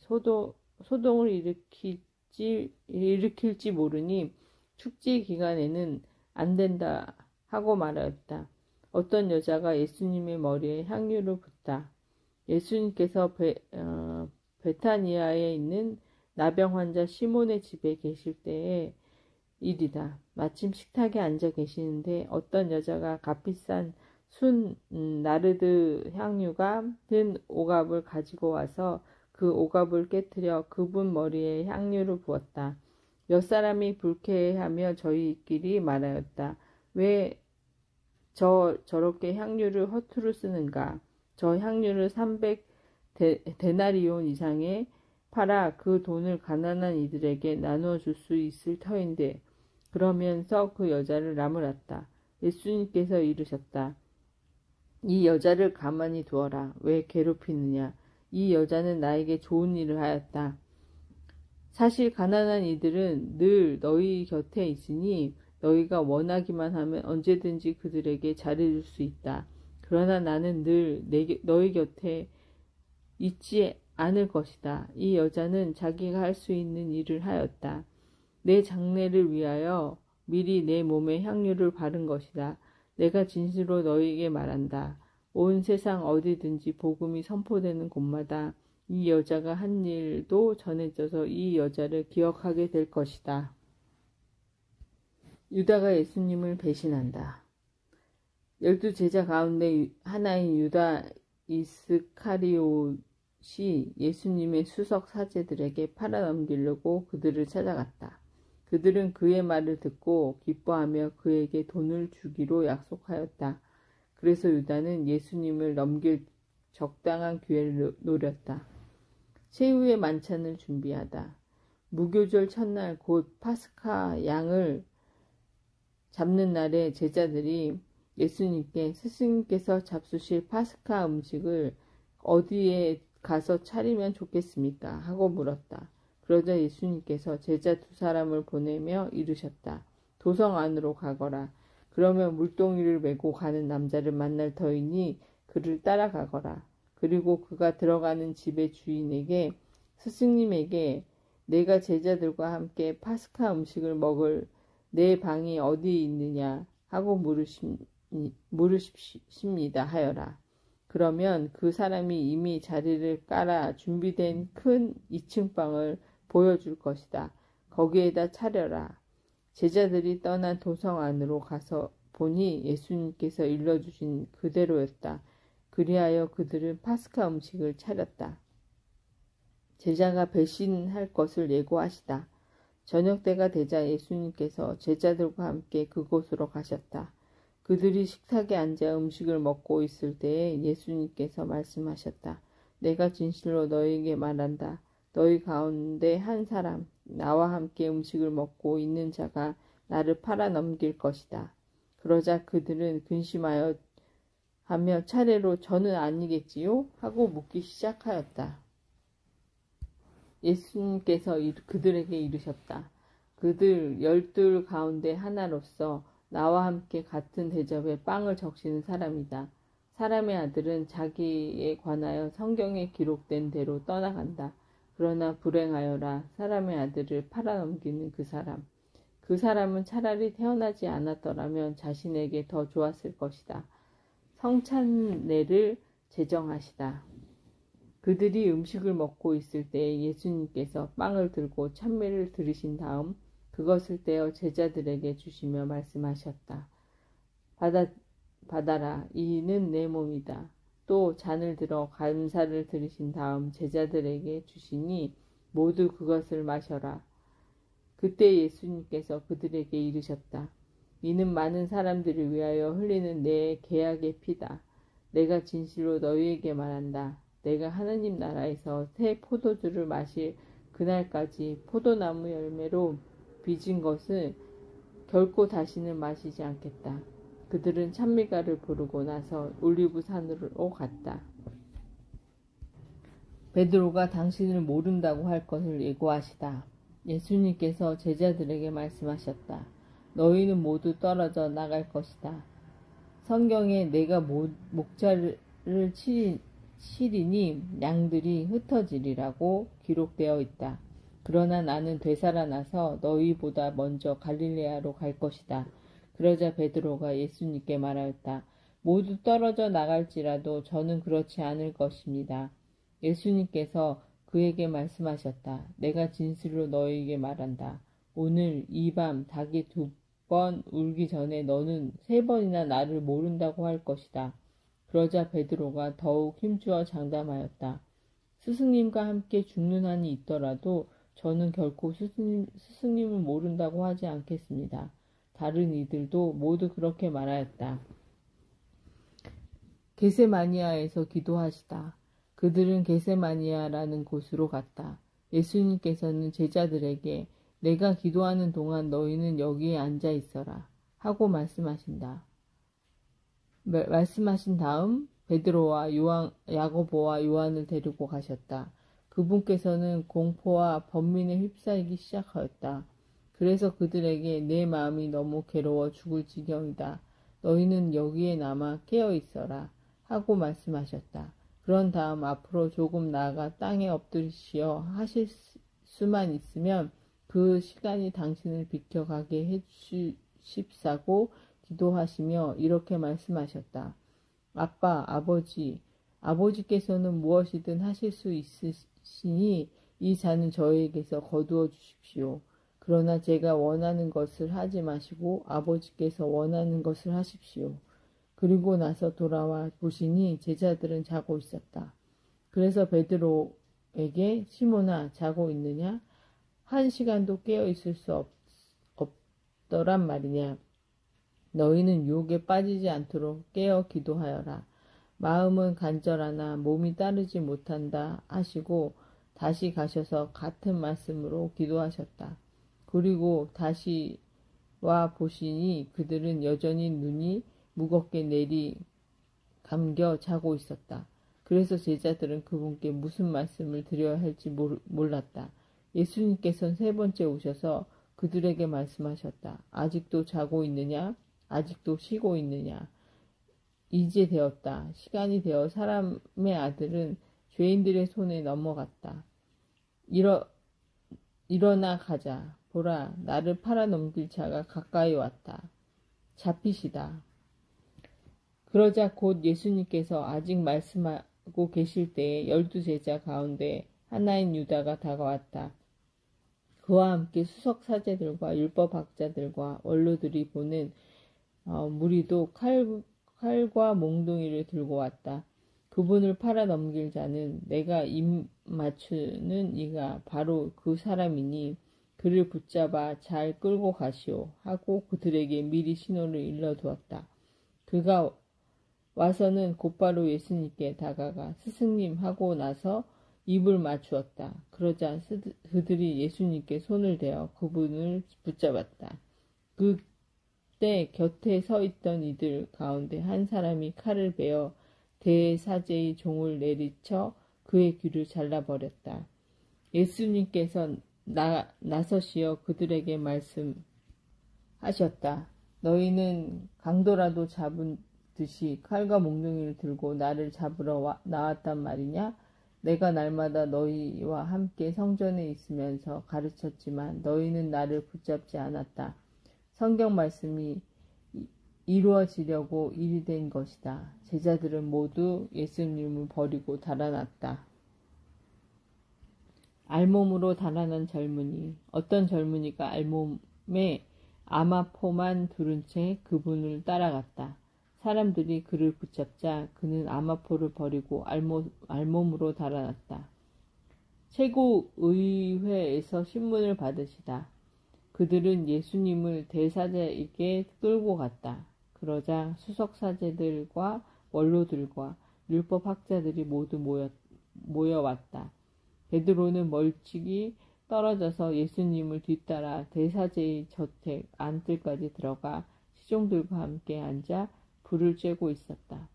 소동을 일으킬지 모르니 축제 기간에는 안 된다 하고 말하였다. 어떤 여자가 예수님의 머리에 향유를 붓다. 예수님께서 베타니아에 있는 나병 환자 시몬의 집에 계실 때의 일이다. 마침 식탁에 앉아 계시는데 어떤 여자가 값비싼 순 나르드 향유가 든 오갑을 가지고 와서 그 오갑을 깨뜨려 그분 머리에 향유를 부었다. 몇 사람이 불쾌해하며 저희끼리 말하였다. 왜 저렇게 향유를 허투루 쓰는가? 저 향유를 300 데나리온 이상에 팔아 그 돈을 가난한 이들에게 나누어 줄 수 있을 터인데. 그러면서 그 여자를 나무랐다. 예수님께서 이르셨다. 이 여자를 가만히 두어라. 왜 괴롭히느냐? 이 여자는 나에게 좋은 일을 하였다. 사실 가난한 이들은 늘 너희 곁에 있으니 너희가 원하기만 하면 언제든지 그들에게 잘해줄 수 있다. 그러나 나는 늘 너희 곁에 있지 않을 것이다. 이 여자는 자기가 할 수 있는 일을 하였다. 내 장례를 위하여 미리 내 몸에 향유를 바른 것이다. 내가 진실로 너희에게 말한다. 온 세상 어디든지 복음이 선포되는 곳마다 이 여자가 한 일도 전해져서 이 여자를 기억하게 될 것이다. 유다가 예수님을 배신한다. 12제자 가운데 하나인 유다 이스카리옷이 예수님의 수석 사제들에게 팔아넘기려고 그들을 찾아갔다. 그들은 그의 말을 듣고 기뻐하며 그에게 돈을 주기로 약속하였다. 그래서 유다는 예수님을 넘길 적당한 기회를 노렸다. 최후의 만찬을 준비하다. 무교절 첫날 곧 파스카 양을 잡는 날에 제자들이 예수님께 스승님께서 잡수실 파스카 음식을 어디에 가서 차리면 좋겠습니까? 하고 물었다. 그러자 예수님께서 제자 2사람을 보내며 이르셨다. 도성 안으로 가거라. 그러면 물동이를 메고 가는 남자를 만날 터이니 그를 따라가거라. 그리고 그가 들어가는 집의 주인에게 스승님에게 내가 제자들과 함께 파스카 음식을 먹을 내 방이 어디 있느냐 하고 물으십니다 하여라. 그러면 그 사람이 이미 자리를 깔아 준비된 큰 2층 방을 보여줄 것이다. 거기에다 차려라. 제자들이 떠난 도성 안으로 가서 보니 예수님께서 일러주신 그대로였다. 그리하여 그들은 파스카 음식을 차렸다. 제자가 배신할 것을 예고하시다. 저녁 때가 되자 예수님께서 제자들과 함께 그곳으로 가셨다. 그들이 식탁에 앉아 음식을 먹고 있을 때에 예수님께서 말씀하셨다. 내가 진실로 너희에게 말한다. 너희 가운데 한 사람, 나와 함께 음식을 먹고 있는 자가 나를 팔아넘길 것이다. 그러자 그들은 근심하여 차례로 저는 아니겠지요? 하고 묻기 시작하였다. 예수님께서 그들에게 이르셨다. 그들 12 가운데 하나로서 나와 함께 같은 대접에 빵을 적시는 사람이다. 사람의 아들은 자기에 관하여 성경에 기록된 대로 떠나간다. 그러나 불행하여라. 사람의 아들을 팔아넘기는 그 사람. 그 사람은 차라리 태어나지 않았더라면 자신에게 더 좋았을 것이다. 성찬례를 제정하시다. 그들이 음식을 먹고 있을 때에 예수님께서 빵을 들고 찬미를 들으신 다음 그것을 떼어 제자들에게 주시며 말씀하셨다. 받아라. 이는 내 몸이다. 또 잔을 들어 감사를 들으신 다음 제자들에게 주시니 모두 그것을 마셔라. 그때 예수님께서 그들에게 이르셨다. 이는 많은 사람들을 위하여 흘리는 내 계약의 피다. 내가 진실로 너희에게 말한다. 내가 하느님 나라에서 새 포도주를 마실 그날까지 포도나무 열매로 빚은 것을 결코 다시는 마시지 않겠다. 그들은 찬미가를 부르고 나서 올리브 산으로 갔다. 베드로가 당신을 모른다고 할 것을 예고하시다. 예수님께서 제자들에게 말씀하셨다. 너희는 모두 떨어져 나갈 것이다. 성경에 내가 목자를 치리니 양들이 흩어지리라고 기록되어 있다. 그러나 나는 되살아나서 너희보다 먼저 갈릴레아로 갈 것이다. 그러자 베드로가 예수님께 말하였다. 모두 떨어져 나갈지라도 저는 그렇지 않을 것입니다. 예수님께서 그에게 말씀하셨다. 내가 진실로 너희에게 말한다. 오늘 이 밤 닭이 2번 울기 전에 너는 3번이나 나를 모른다고 할 것이다. 그러자 베드로가 더욱 힘주어 장담하였다. 스승님과 함께 죽는 한이 있더라도 저는 결코 스승님을 모른다고 하지 않겠습니다. 다른 이들도 모두 그렇게 말하였다. 게세마니아에서 기도하시다. 그들은 게세마니아라는 곳으로 갔다. 예수님께서는 제자들에게 내가 기도하는 동안 너희는 여기에 앉아 있어라 하고 말씀하신 다음 베드로와 야고보와 요한을 데리고 가셨다. 그분께서는 공포와 번민에 휩싸이기 시작하였다. 그래서 그들에게 내 마음이 너무 괴로워 죽을 지경이다. 너희는 여기에 남아 깨어 있어라 하고 말씀하셨다. 그런 다음 앞으로 조금 나아가 땅에 엎드리시어 하실 수만 있으면 그 시간이 당신을 비켜가게 해주십사고 기도하시며 이렇게 말씀하셨다. 아빠, 아버지께서는 무엇이든 하실 수 있으시니 이 잔은 저에게서 거두어 주십시오. 그러나 제가 원하는 것을 하지 마시고 아버지께서 원하는 것을 하십시오. 그리고 나서 돌아와 보시니 제자들은 자고 있었다. 그래서 베드로에게 시몬아 자고 있느냐? 1시간도 깨어 있을 수 없더란 말이냐? 너희는 유혹에 빠지지 않도록 깨어 기도하여라. 마음은 간절하나 몸이 따르지 못한다 하시고 다시 가셔서 같은 말씀으로 기도하셨다. 그리고 다시 와 보시니 그들은 여전히 눈이 무겁게 내리 감겨 자고 있었다. 그래서 제자들은 그분께 무슨 말씀을 드려야 할지 몰랐다. 예수님께서는 3번째 오셔서 그들에게 말씀하셨다. 아직도 자고 있느냐? 아직도 쉬고 있느냐? 이제 되었다. 시간이 되어 사람의 아들은 죄인들의 손에 넘어갔다. 일어나 가자. 보라, 나를 팔아넘길 자가 가까이 왔다. 잡히시다. 그러자 곧 예수님께서 아직 말씀하고 계실 때에 12제자 가운데 하나인 유다가 다가왔다. 그와 함께 수석사제들과 율법학자들과 원로들이 보낸 무리도 칼과 몽둥이를 들고 왔다. 그분을 팔아넘길 자는 내가 입 맞추는 이가 바로 그 사람이니 그를 붙잡아 잘 끌고 가시오 하고 그들에게 미리 신호를 일러두었다. 그가 와서는 곧바로 예수님께 다가가 스승님 하고 나서 입을 맞추었다. 그러자 그들이 예수님께 손을 대어 그분을 붙잡았다. 그때 곁에 서 있던 이들 가운데 한 사람이 칼을 베어 대사제의 종을 내리쳐 그의 귀를 잘라버렸다. 예수님께서 나서시어 그들에게 말씀하셨다. 너희는 강도라도 잡은 듯이 칼과 몽둥이를 들고 나를 잡으러 나왔단 말이냐? 내가 날마다 너희와 함께 성전에 있으면서 가르쳤지만 너희는 나를 붙잡지 않았다. 성경 말씀이 이루어지려고 일이 된 것이다. 제자들은 모두 예수님을 버리고 달아났다. 알몸으로 달아난 젊은이. 어떤 젊은이가 알몸에 아마포만 두른 채 그분을 따라갔다. 사람들이 그를 붙잡자 그는 아마포를 버리고 알몸으로 달아났다. 최고의회에서 신문을 받으시다. 그들은 예수님을 대사제에게 끌고 갔다. 그러자 수석사제들과 원로들과 율법 학자들이 모두 모여왔다. 베드로는 멀찍이 떨어져서 예수님을 뒤따라 대사제의 저택 안뜰까지 들어가 시종들과 함께 앉아 불을 쬐고 있었다.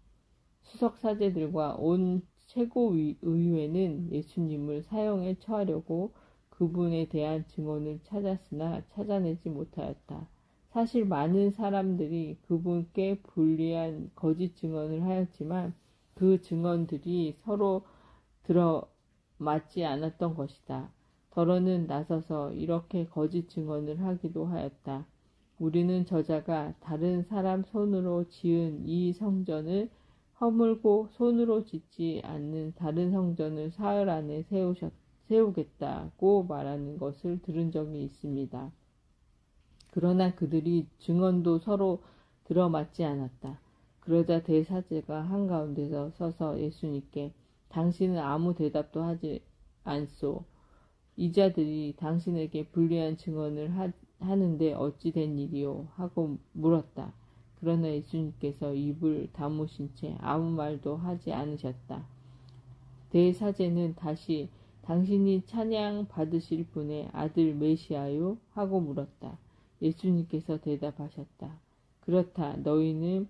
수석사제들과 온 최고의회는 예수님을 사형에 처하려고 그분에 대한 증언을 찾았으나 찾아내지 못하였다. 사실 많은 사람들이 그분께 불리한 거짓 증언을 하였지만 그 증언들이 서로 들어맞지 않았던 것이다. 더러는 나서서 이렇게 거짓 증언을 하기도 하였다. 우리는 저자가 다른 사람 손으로 지은 이 성전을 허물고 손으로 짓지 않는 다른 성전을 사흘 안에 세우겠다고 말하는 것을 들은 적이 있습니다. 그러나 그들이 증언도 서로 들어맞지 않았다. 그러자 대사제가 한가운데서 서서 예수님께 당신은 아무 대답도 하지 않소. 이 자들이 당신에게 불리한 증언을 하는데 어찌 된 일이요? 하고 물었다. 그러나 예수님께서 입을 다무신 채 아무 말도 하지 않으셨다. 대사제는 다시 당신이 찬양 받으실 분의 아들 메시아요? 하고 물었다. 예수님께서 대답하셨다. 그렇다. 너희는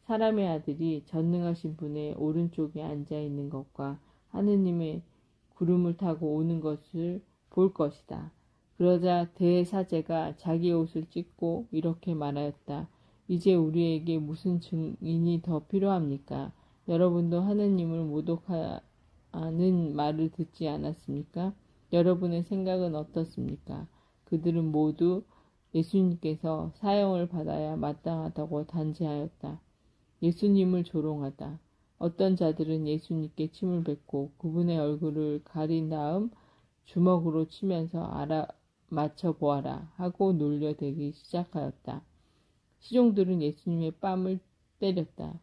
사람의 아들이 전능하신 분의 오른쪽에 앉아 있는 것과 하느님의 구름을 타고 오는 것을 볼 것이다. 그러자 대사제가 자기 옷을 찢고 이렇게 말하였다. 이제 우리에게 무슨 증인이 더 필요합니까? 여러분도 하느님을 모독하는 말을 듣지 않았습니까? 여러분의 생각은 어떻습니까? 그들은 모두 예수님께서 사형을 받아야 마땅하다고 단죄하였다. 예수님을 조롱하다. 어떤 자들은 예수님께 침을 뱉고 그분의 얼굴을 가린 다음 주먹으로 치면서 알아맞혀 보아라 하고 놀려대기 시작하였다. 시종들은 예수님의 뺨을 때렸다.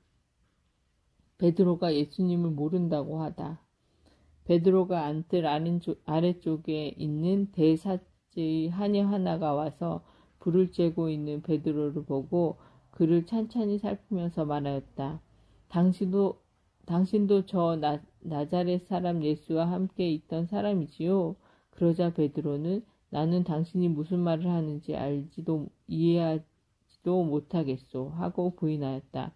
베드로가 예수님을 모른다고 하다. 베드로가 안뜰 아래쪽에 있는 대사제의 하녀 하나가 와서 불을 쬐고 있는 베드로를 보고 그를 찬찬히 살피면서 말하였다. 당신도 저 나자렛 사람 예수와 함께 있던 사람이지요? 그러자 베드로는 나는 당신이 무슨 말을 하는지 알지도 이해하지도 못하겠소 하고 부인하였다.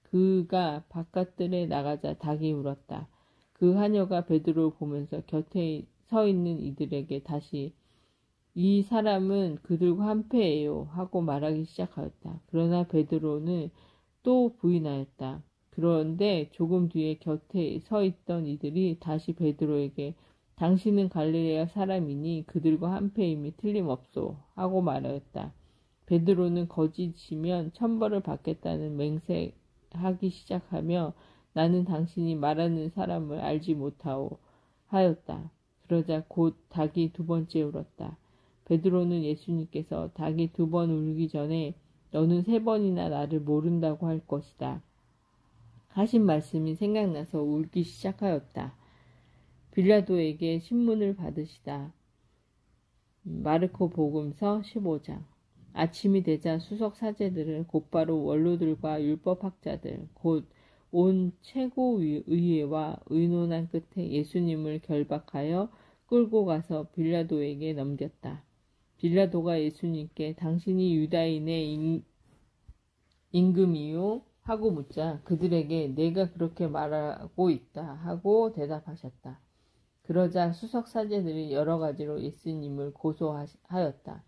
그가 바깥들에 나가자 닭이 울었다. 그 하녀가 베드로를 보면서 곁에 서 있는 이들에게 다시 이 사람은 그들과 한패예요 하고 말하기 시작하였다. 그러나 베드로는 또 부인하였다. 그런데 조금 뒤에 곁에 서 있던 이들이 다시 베드로에게 당신은 갈릴레아 사람이니 그들과 한패임이 틀림없소 하고 말하였다. 베드로는 거짓이면 천벌을 받겠다는 맹세하기 시작하며 나는 당신이 말하는 사람을 알지 못하오 하였다. 그러자 곧 닭이 두 번째 울었다. 베드로는 예수님께서 닭이 두 번 울기 전에 너는 세 번이나 나를 모른다고 할 것이다 하신 말씀이 생각나서 울기 시작하였다. 빌라도에게 신문을 받으시다. 마르코 복음서 15장. 아침이 되자 수석 사제들은 곧바로 원로들과 율법학자들 곧 온 최고의회와 의논한 끝에 예수님을 결박하여 끌고 가서 빌라도에게 넘겼다. 빌라도가 예수님께 당신이 유다인의 임금이요? 하고 묻자 그들에게 내가 그렇게 말하고 있다 하고 대답하셨다. 그러자 수석사제들이 여러 가지로 예수님을 고소하였다.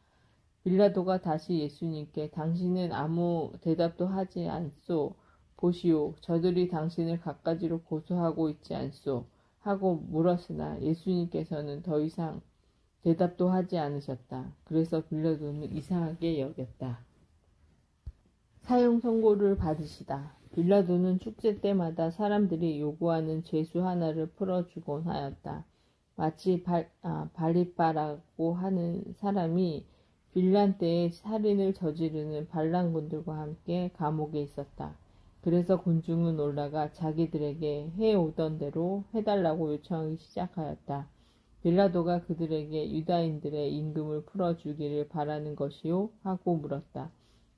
빌라도가 다시 예수님께 당신은 아무 대답도 하지 않소. 보시오. 저들이 당신을 갖가지로 고소하고 있지 않소. 하고 물었으나 예수님께서는 더 이상 대답도 하지 않으셨다. 그래서 빌라도는 이상하게 여겼다. 사형 선고를 받으시다. 빌라도는 축제 때마다 사람들이 요구하는 죄수 하나를 풀어주곤 하였다. 마치 바리바라고 하는 사람이 빌란 때에 살인을 저지르는 반란군들과 함께 감옥에 있었다. 그래서 군중은 올라가 자기들에게 해오던 대로 해달라고 요청하기 시작하였다. 빌라도가 그들에게 유다인들의 임금을 풀어주기를 바라는 것이요? 하고 물었다.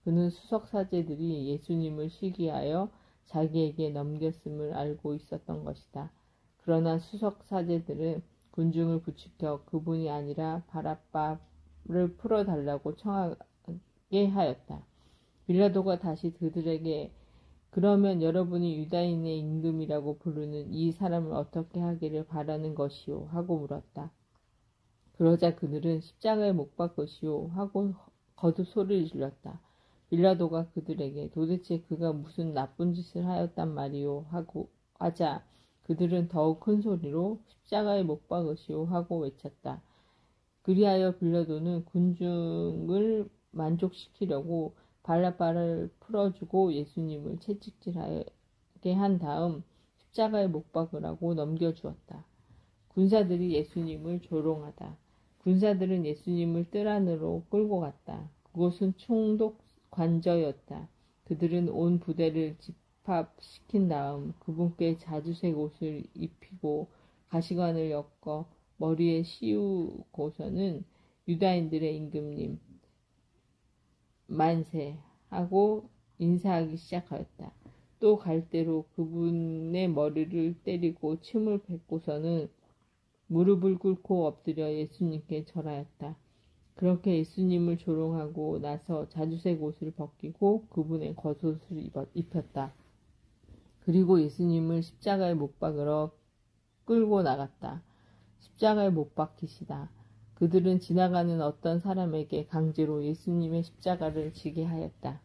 그는 수석사제들이 예수님을 시기하여 자기에게 넘겼음을 알고 있었던 것이다. 그러나 수석 사제들은 군중을 부추겨 그분이 아니라 바라바를 풀어달라고 청하게 하였다. 빌라도가 다시 그들에게 그러면 여러분이 유다인의 임금이라고 부르는 이 사람을 어떻게 하기를 바라는 것이요? 하고 물었다. 그러자 그들은 십자가에 못 박으시오 하고 거듭 소리를 질렀다. 빌라도가 그들에게 도대체 그가 무슨 나쁜 짓을 하였단 말이오 하고 하자 그들은 더욱 큰 소리로 십자가에 못 박으시오 하고 외쳤다. 그리하여 빌라도는 군중을 만족시키려고 바라바를 풀어주고 예수님을 채찍질하게 한 다음 십자가에 못 박으라고 넘겨주었다. 군사들이 예수님을 조롱하다. 군사들은 예수님을 뜰 안으로 끌고 갔다. 그곳은 총독 관저였다. 그들은 온 부대를 집합시킨 다음 그분께 자주색 옷을 입히고 가시관을 엮어 머리에 씌우고서는 유다인들의 임금님 만세 하고 인사하기 시작하였다. 또 갈대로 그분의 머리를 때리고 침을 뱉고서는 무릎을 꿇고 엎드려 예수님께 절하였다. 그렇게 예수님을 조롱하고 나서 자주색 옷을 벗기고 그분의 겉옷을 입혔다. 그리고 예수님을 십자가에 못 박으러 끌고 나갔다. 십자가에 못 박히시다. 그들은 지나가는 어떤 사람에게 강제로 예수님의 십자가를 지게 하였다.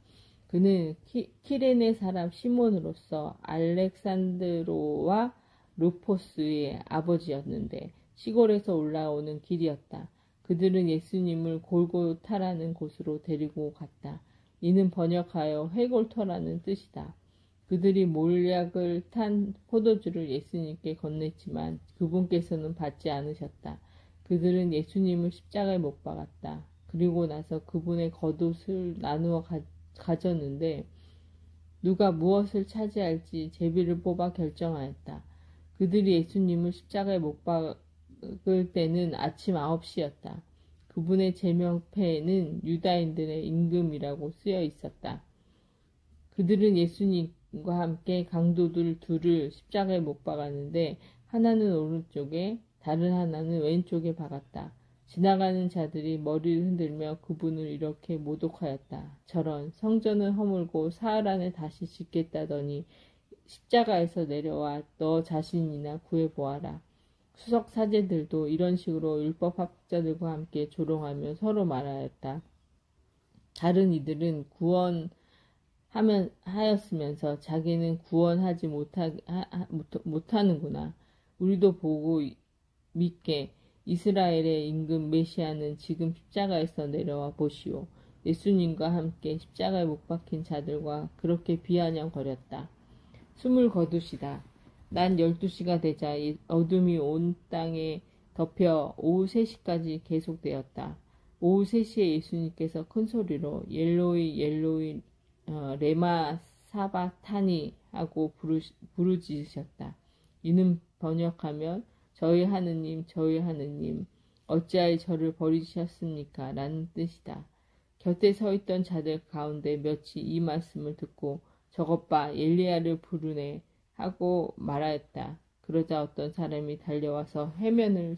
그는 키레네 사람 시몬으로서 알렉산드로와 루포스의 아버지였는데 시골에서 올라오는 길이었다. 그들은 예수님을 골고타라는 곳으로 데리고 갔다. 이는 번역하여 회골터라는 뜻이다. 그들이 몰약을 탄 포도주를 예수님께 건넸지만 그분께서는 받지 않으셨다. 그들은 예수님을 십자가에 못 박았다. 그리고 나서 그분의 겉옷을 나누어 가졌는데 누가 무엇을 차지할지 제비를 뽑아 결정하였다. 그들이 예수님을 십자가에 못 박을 때는 아침 9시였다. 그분의 제명패에는 유다인들의 임금이라고 쓰여 있었다. 그들은 예수님과 함께 강도들 둘을 십자가에 못 박았는데 하나는 오른쪽에 다른 하나는 왼쪽에 박았다. 지나가는 자들이 머리를 흔들며 그분을 이렇게 모독하였다. 저런 성전을 허물고 사흘 안에 다시 짓겠다더니 십자가에서 내려와 너 자신이나 구해보아라. 수석 사제들도 이런 식으로 율법학자들과 함께 조롱하며 서로 말하였다. 다른 이들은 하였으면서 자기는 구원하지 못하는구나. 우리도 보고 믿게 이스라엘의 임금 메시아는 지금 십자가에서 내려와 보시오. 예수님과 함께 십자가에 못 박힌 자들과 그렇게 비아냥거렸다. 숨을 거두시다. 난 12시가 되자 어둠이 온 땅에 덮여 오후 3시까지 계속되었다. 오후 3시에 예수님께서 큰 소리로 엘로이 엘로이 레마 사바타니 하고 부르짖으셨다. 이는 번역하면 저희 하느님 어찌하여 저를 버리셨습니까? 라는 뜻이다. 곁에 서 있던 자들 가운데 몇이 이 말씀을 듣고 저것 봐 엘리야를 부르네 하고 말하였다. 그러자 어떤 사람이 달려와서 해면을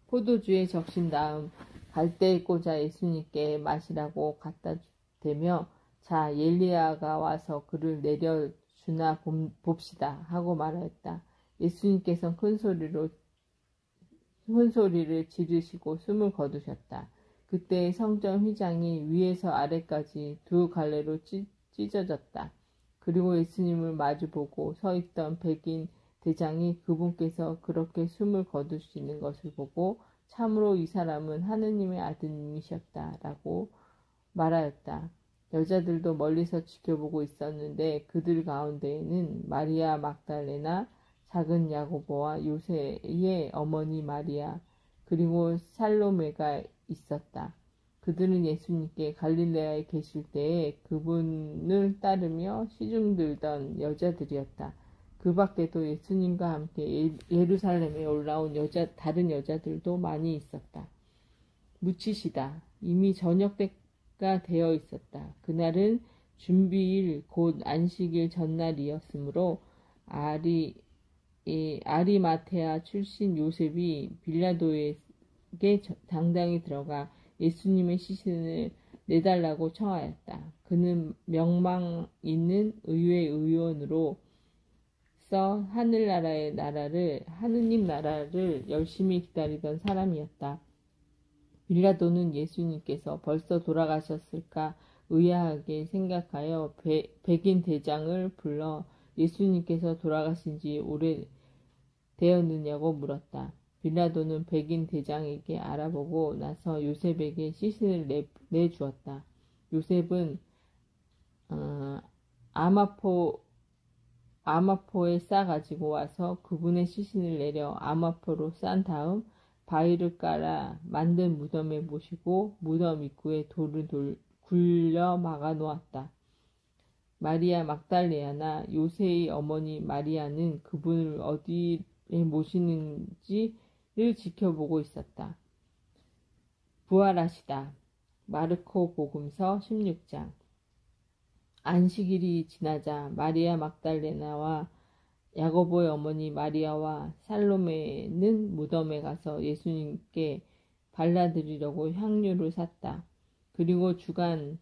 포도주에 적신 다음 갈대에 꽂아 예수님께 마시라고 갖다 대며 자 엘리야가 와서 그를 내려주나 봅시다 하고 말하였다. 예수님께서는 큰 소리를 지르시고 숨을 거두셨다. 그때 성전 휘장이 위에서 아래까지 두 갈래로 찢어졌다. 그리고 예수님을 마주보고 서 있던 백인 대장이 그분께서 그렇게 숨을 거두시는 것을 보고 참으로 이 사람은 하느님의 아드님이셨다라고 말하였다. 여자들도 멀리서 지켜보고 있었는데 그들 가운데에는 마리아 막달레나 작은 야고보와 요새의 어머니 마리아 그리고 살로메가 있었다. 그들은 예수님께 갈릴레아에 계실 때에 그분을 따르며 시중들던 여자들이었다. 그 밖에도 예수님과 함께 예루살렘에 올라온 다른 여자들도 많이 있었다. 묻히시다. 이미 저녁 때가 되어 있었다. 그날은 준비일 곧 안식일 전날이었으므로 아리마테아 출신 요셉이 빌라도에게 당당히 들어가 예수님의 시신을 내달라고 청하였다. 그는 명망 있는 의회 의원으로서 하느님 나라를 열심히 기다리던 사람이었다. 빌라도는 예수님께서 벌써 돌아가셨을까 의아하게 생각하여 백인 대장을 불러 예수님께서 돌아가신 지 오래되었느냐고 물었다. 빌라도는 백인 대장에게 알아보고 나서 요셉에게 시신을 내주었다. 요셉은 아마포에 싸 가지고 와서 그분의 시신을 내려 아마포로 싼 다음 바위를 깔아 만든 무덤에 모시고 무덤 입구에 돌을 굴려 막아 놓았다. 마리아 막달레아나 요새의 어머니 마리아는 그분을 어디에 모시는지를 지켜보고 있었다. 부활하시다. 마르코 복음서 16장. 안식일이 지나자 마리아 막달레나와 야고보의 어머니 마리아와 살로메는 무덤에 가서 예수님께 발라드리려고 향유를 샀다. 그리고 주간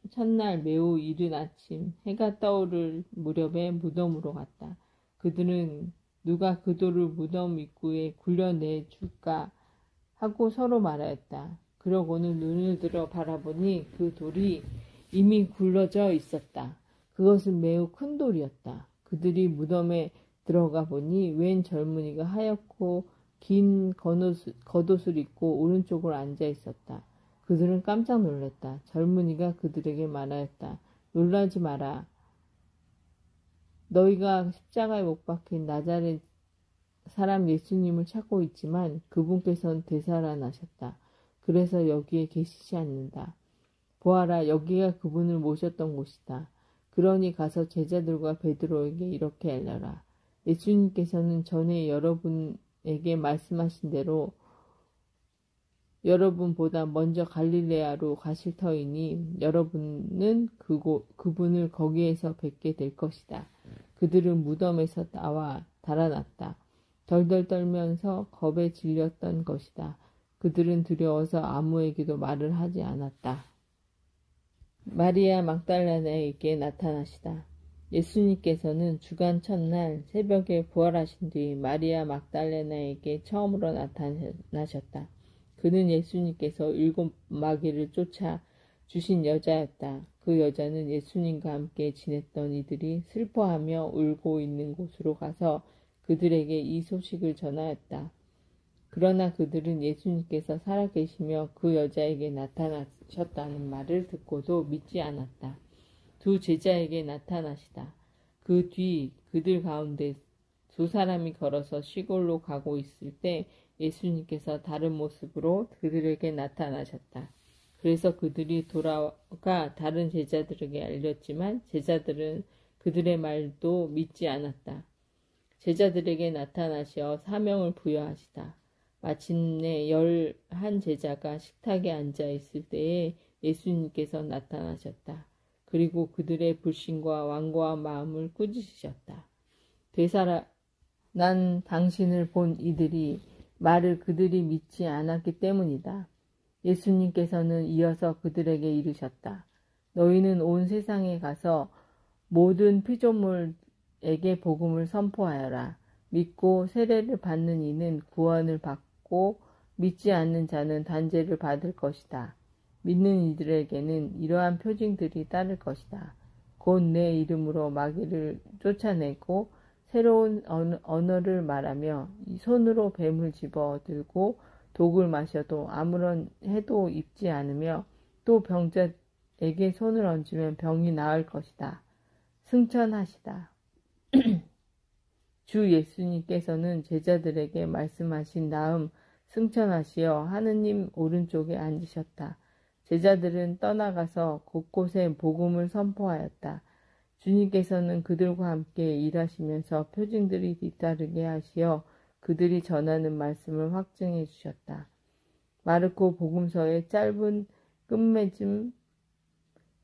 첫날 매우 이른 아침 해가 떠오를 무렵에 무덤으로 갔다. 그들은 누가 그 돌을 무덤 입구에 굴려내줄까 하고 서로 말하였다. 그러고는 눈을 들어 바라보니 그 돌이 이미 굴러져 있었다. 그것은 매우 큰 돌이었다. 그들이 무덤에 들어가 보니 웬 젊은이가 하얗고 긴 겉옷을 입고 오른쪽으로 앉아 있었다. 그들은 깜짝 놀랐다. 젊은이가 그들에게 말하였다. 놀라지 마라. 너희가 십자가에 못 박힌 나자렛 사람 예수님을 찾고 있지만 그분께서는 되살아나셨다. 그래서 여기에 계시지 않는다. 보아라, 여기가 그분을 모셨던 곳이다. 그러니 가서 제자들과 베드로에게 이렇게 알려라. 예수님께서는 전에 여러분에게 말씀하신 대로 여러분보다 먼저 갈릴레아로 가실 터이니 여러분은 그분을 거기에서 뵙게 될 것이다. 그들은 무덤에서 나와 달아났다. 덜덜 떨면서 겁에 질렸던 것이다. 그들은 두려워서 아무에게도 말을 하지 않았다. 마리아 막달레나에게 나타나시다. 예수님께서는 주간 첫날 새벽에 부활하신 뒤 마리아 막달레나에게 처음으로 나타나셨다. 그는 예수님께서 7 마귀를 쫓아 주신 여자였다. 그 여자는 예수님과 함께 지냈던 이들이 슬퍼하며 울고 있는 곳으로 가서 그들에게 이 소식을 전하였다. 그러나 그들은 예수님께서 살아계시며 그 여자에게 나타나셨다는 말을 듣고도 믿지 않았다. 두 제자에게 나타나시다. 그 뒤 그들 가운데 2 사람이 걸어서 시골로 가고 있을 때 예수님께서 다른 모습으로 그들에게 나타나셨다. 그래서 그들이 돌아가 다른 제자들에게 알렸지만 제자들은 그들의 말도 믿지 않았다. 제자들에게 나타나시어 사명을 부여하시다. 마침내 11 제자가 식탁에 앉아 있을 때에 예수님께서 나타나셨다. 그리고 그들의 불신과 완고한 마음을 꾸짖으셨다. 되살아난 당신을 본 이들이 말을 그들이 믿지 않았기 때문이다. 예수님께서는 이어서 그들에게 이르셨다. 너희는 온 세상에 가서 모든 피조물에게 복음을 선포하여라. 믿고 세례를 받는 이는 구원을 받고 믿지 않는 자는 단죄를 받을 것이다. 믿는 이들에게는 이러한 표징들이 따를 것이다. 곧 내 이름으로 마귀를 쫓아내고 새로운 언어를 말하며 손으로 뱀을 집어들고 독을 마셔도 아무런 해도 입지 않으며 또 병자에게 손을 얹으면 병이 나을 것이다. 승천하시다. 주 예수님께서는 제자들에게 말씀하신 다음 승천하시어 하느님 오른쪽에 앉으셨다. 제자들은 떠나가서 곳곳에 복음을 선포하였다. 주님께서는 그들과 함께 일하시면서 표징들이 뒤따르게 하시어 그들이 전하는 말씀을 확증해 주셨다. 마르코 복음서의 짧은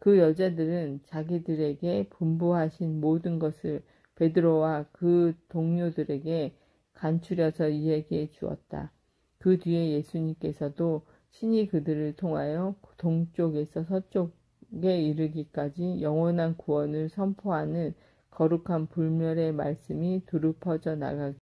그 여자들은 자기들에게 분부하신 모든 것을 베드로와 그 동료들에게 간추려서 이야기해 주었다. 그 뒤에 예수님께서도 친히 그들을 통하여 동쪽에서 서쪽에 이르기까지 영원한 구원을 선포하는 거룩한 불멸의 말씀이 두루 퍼져 나가기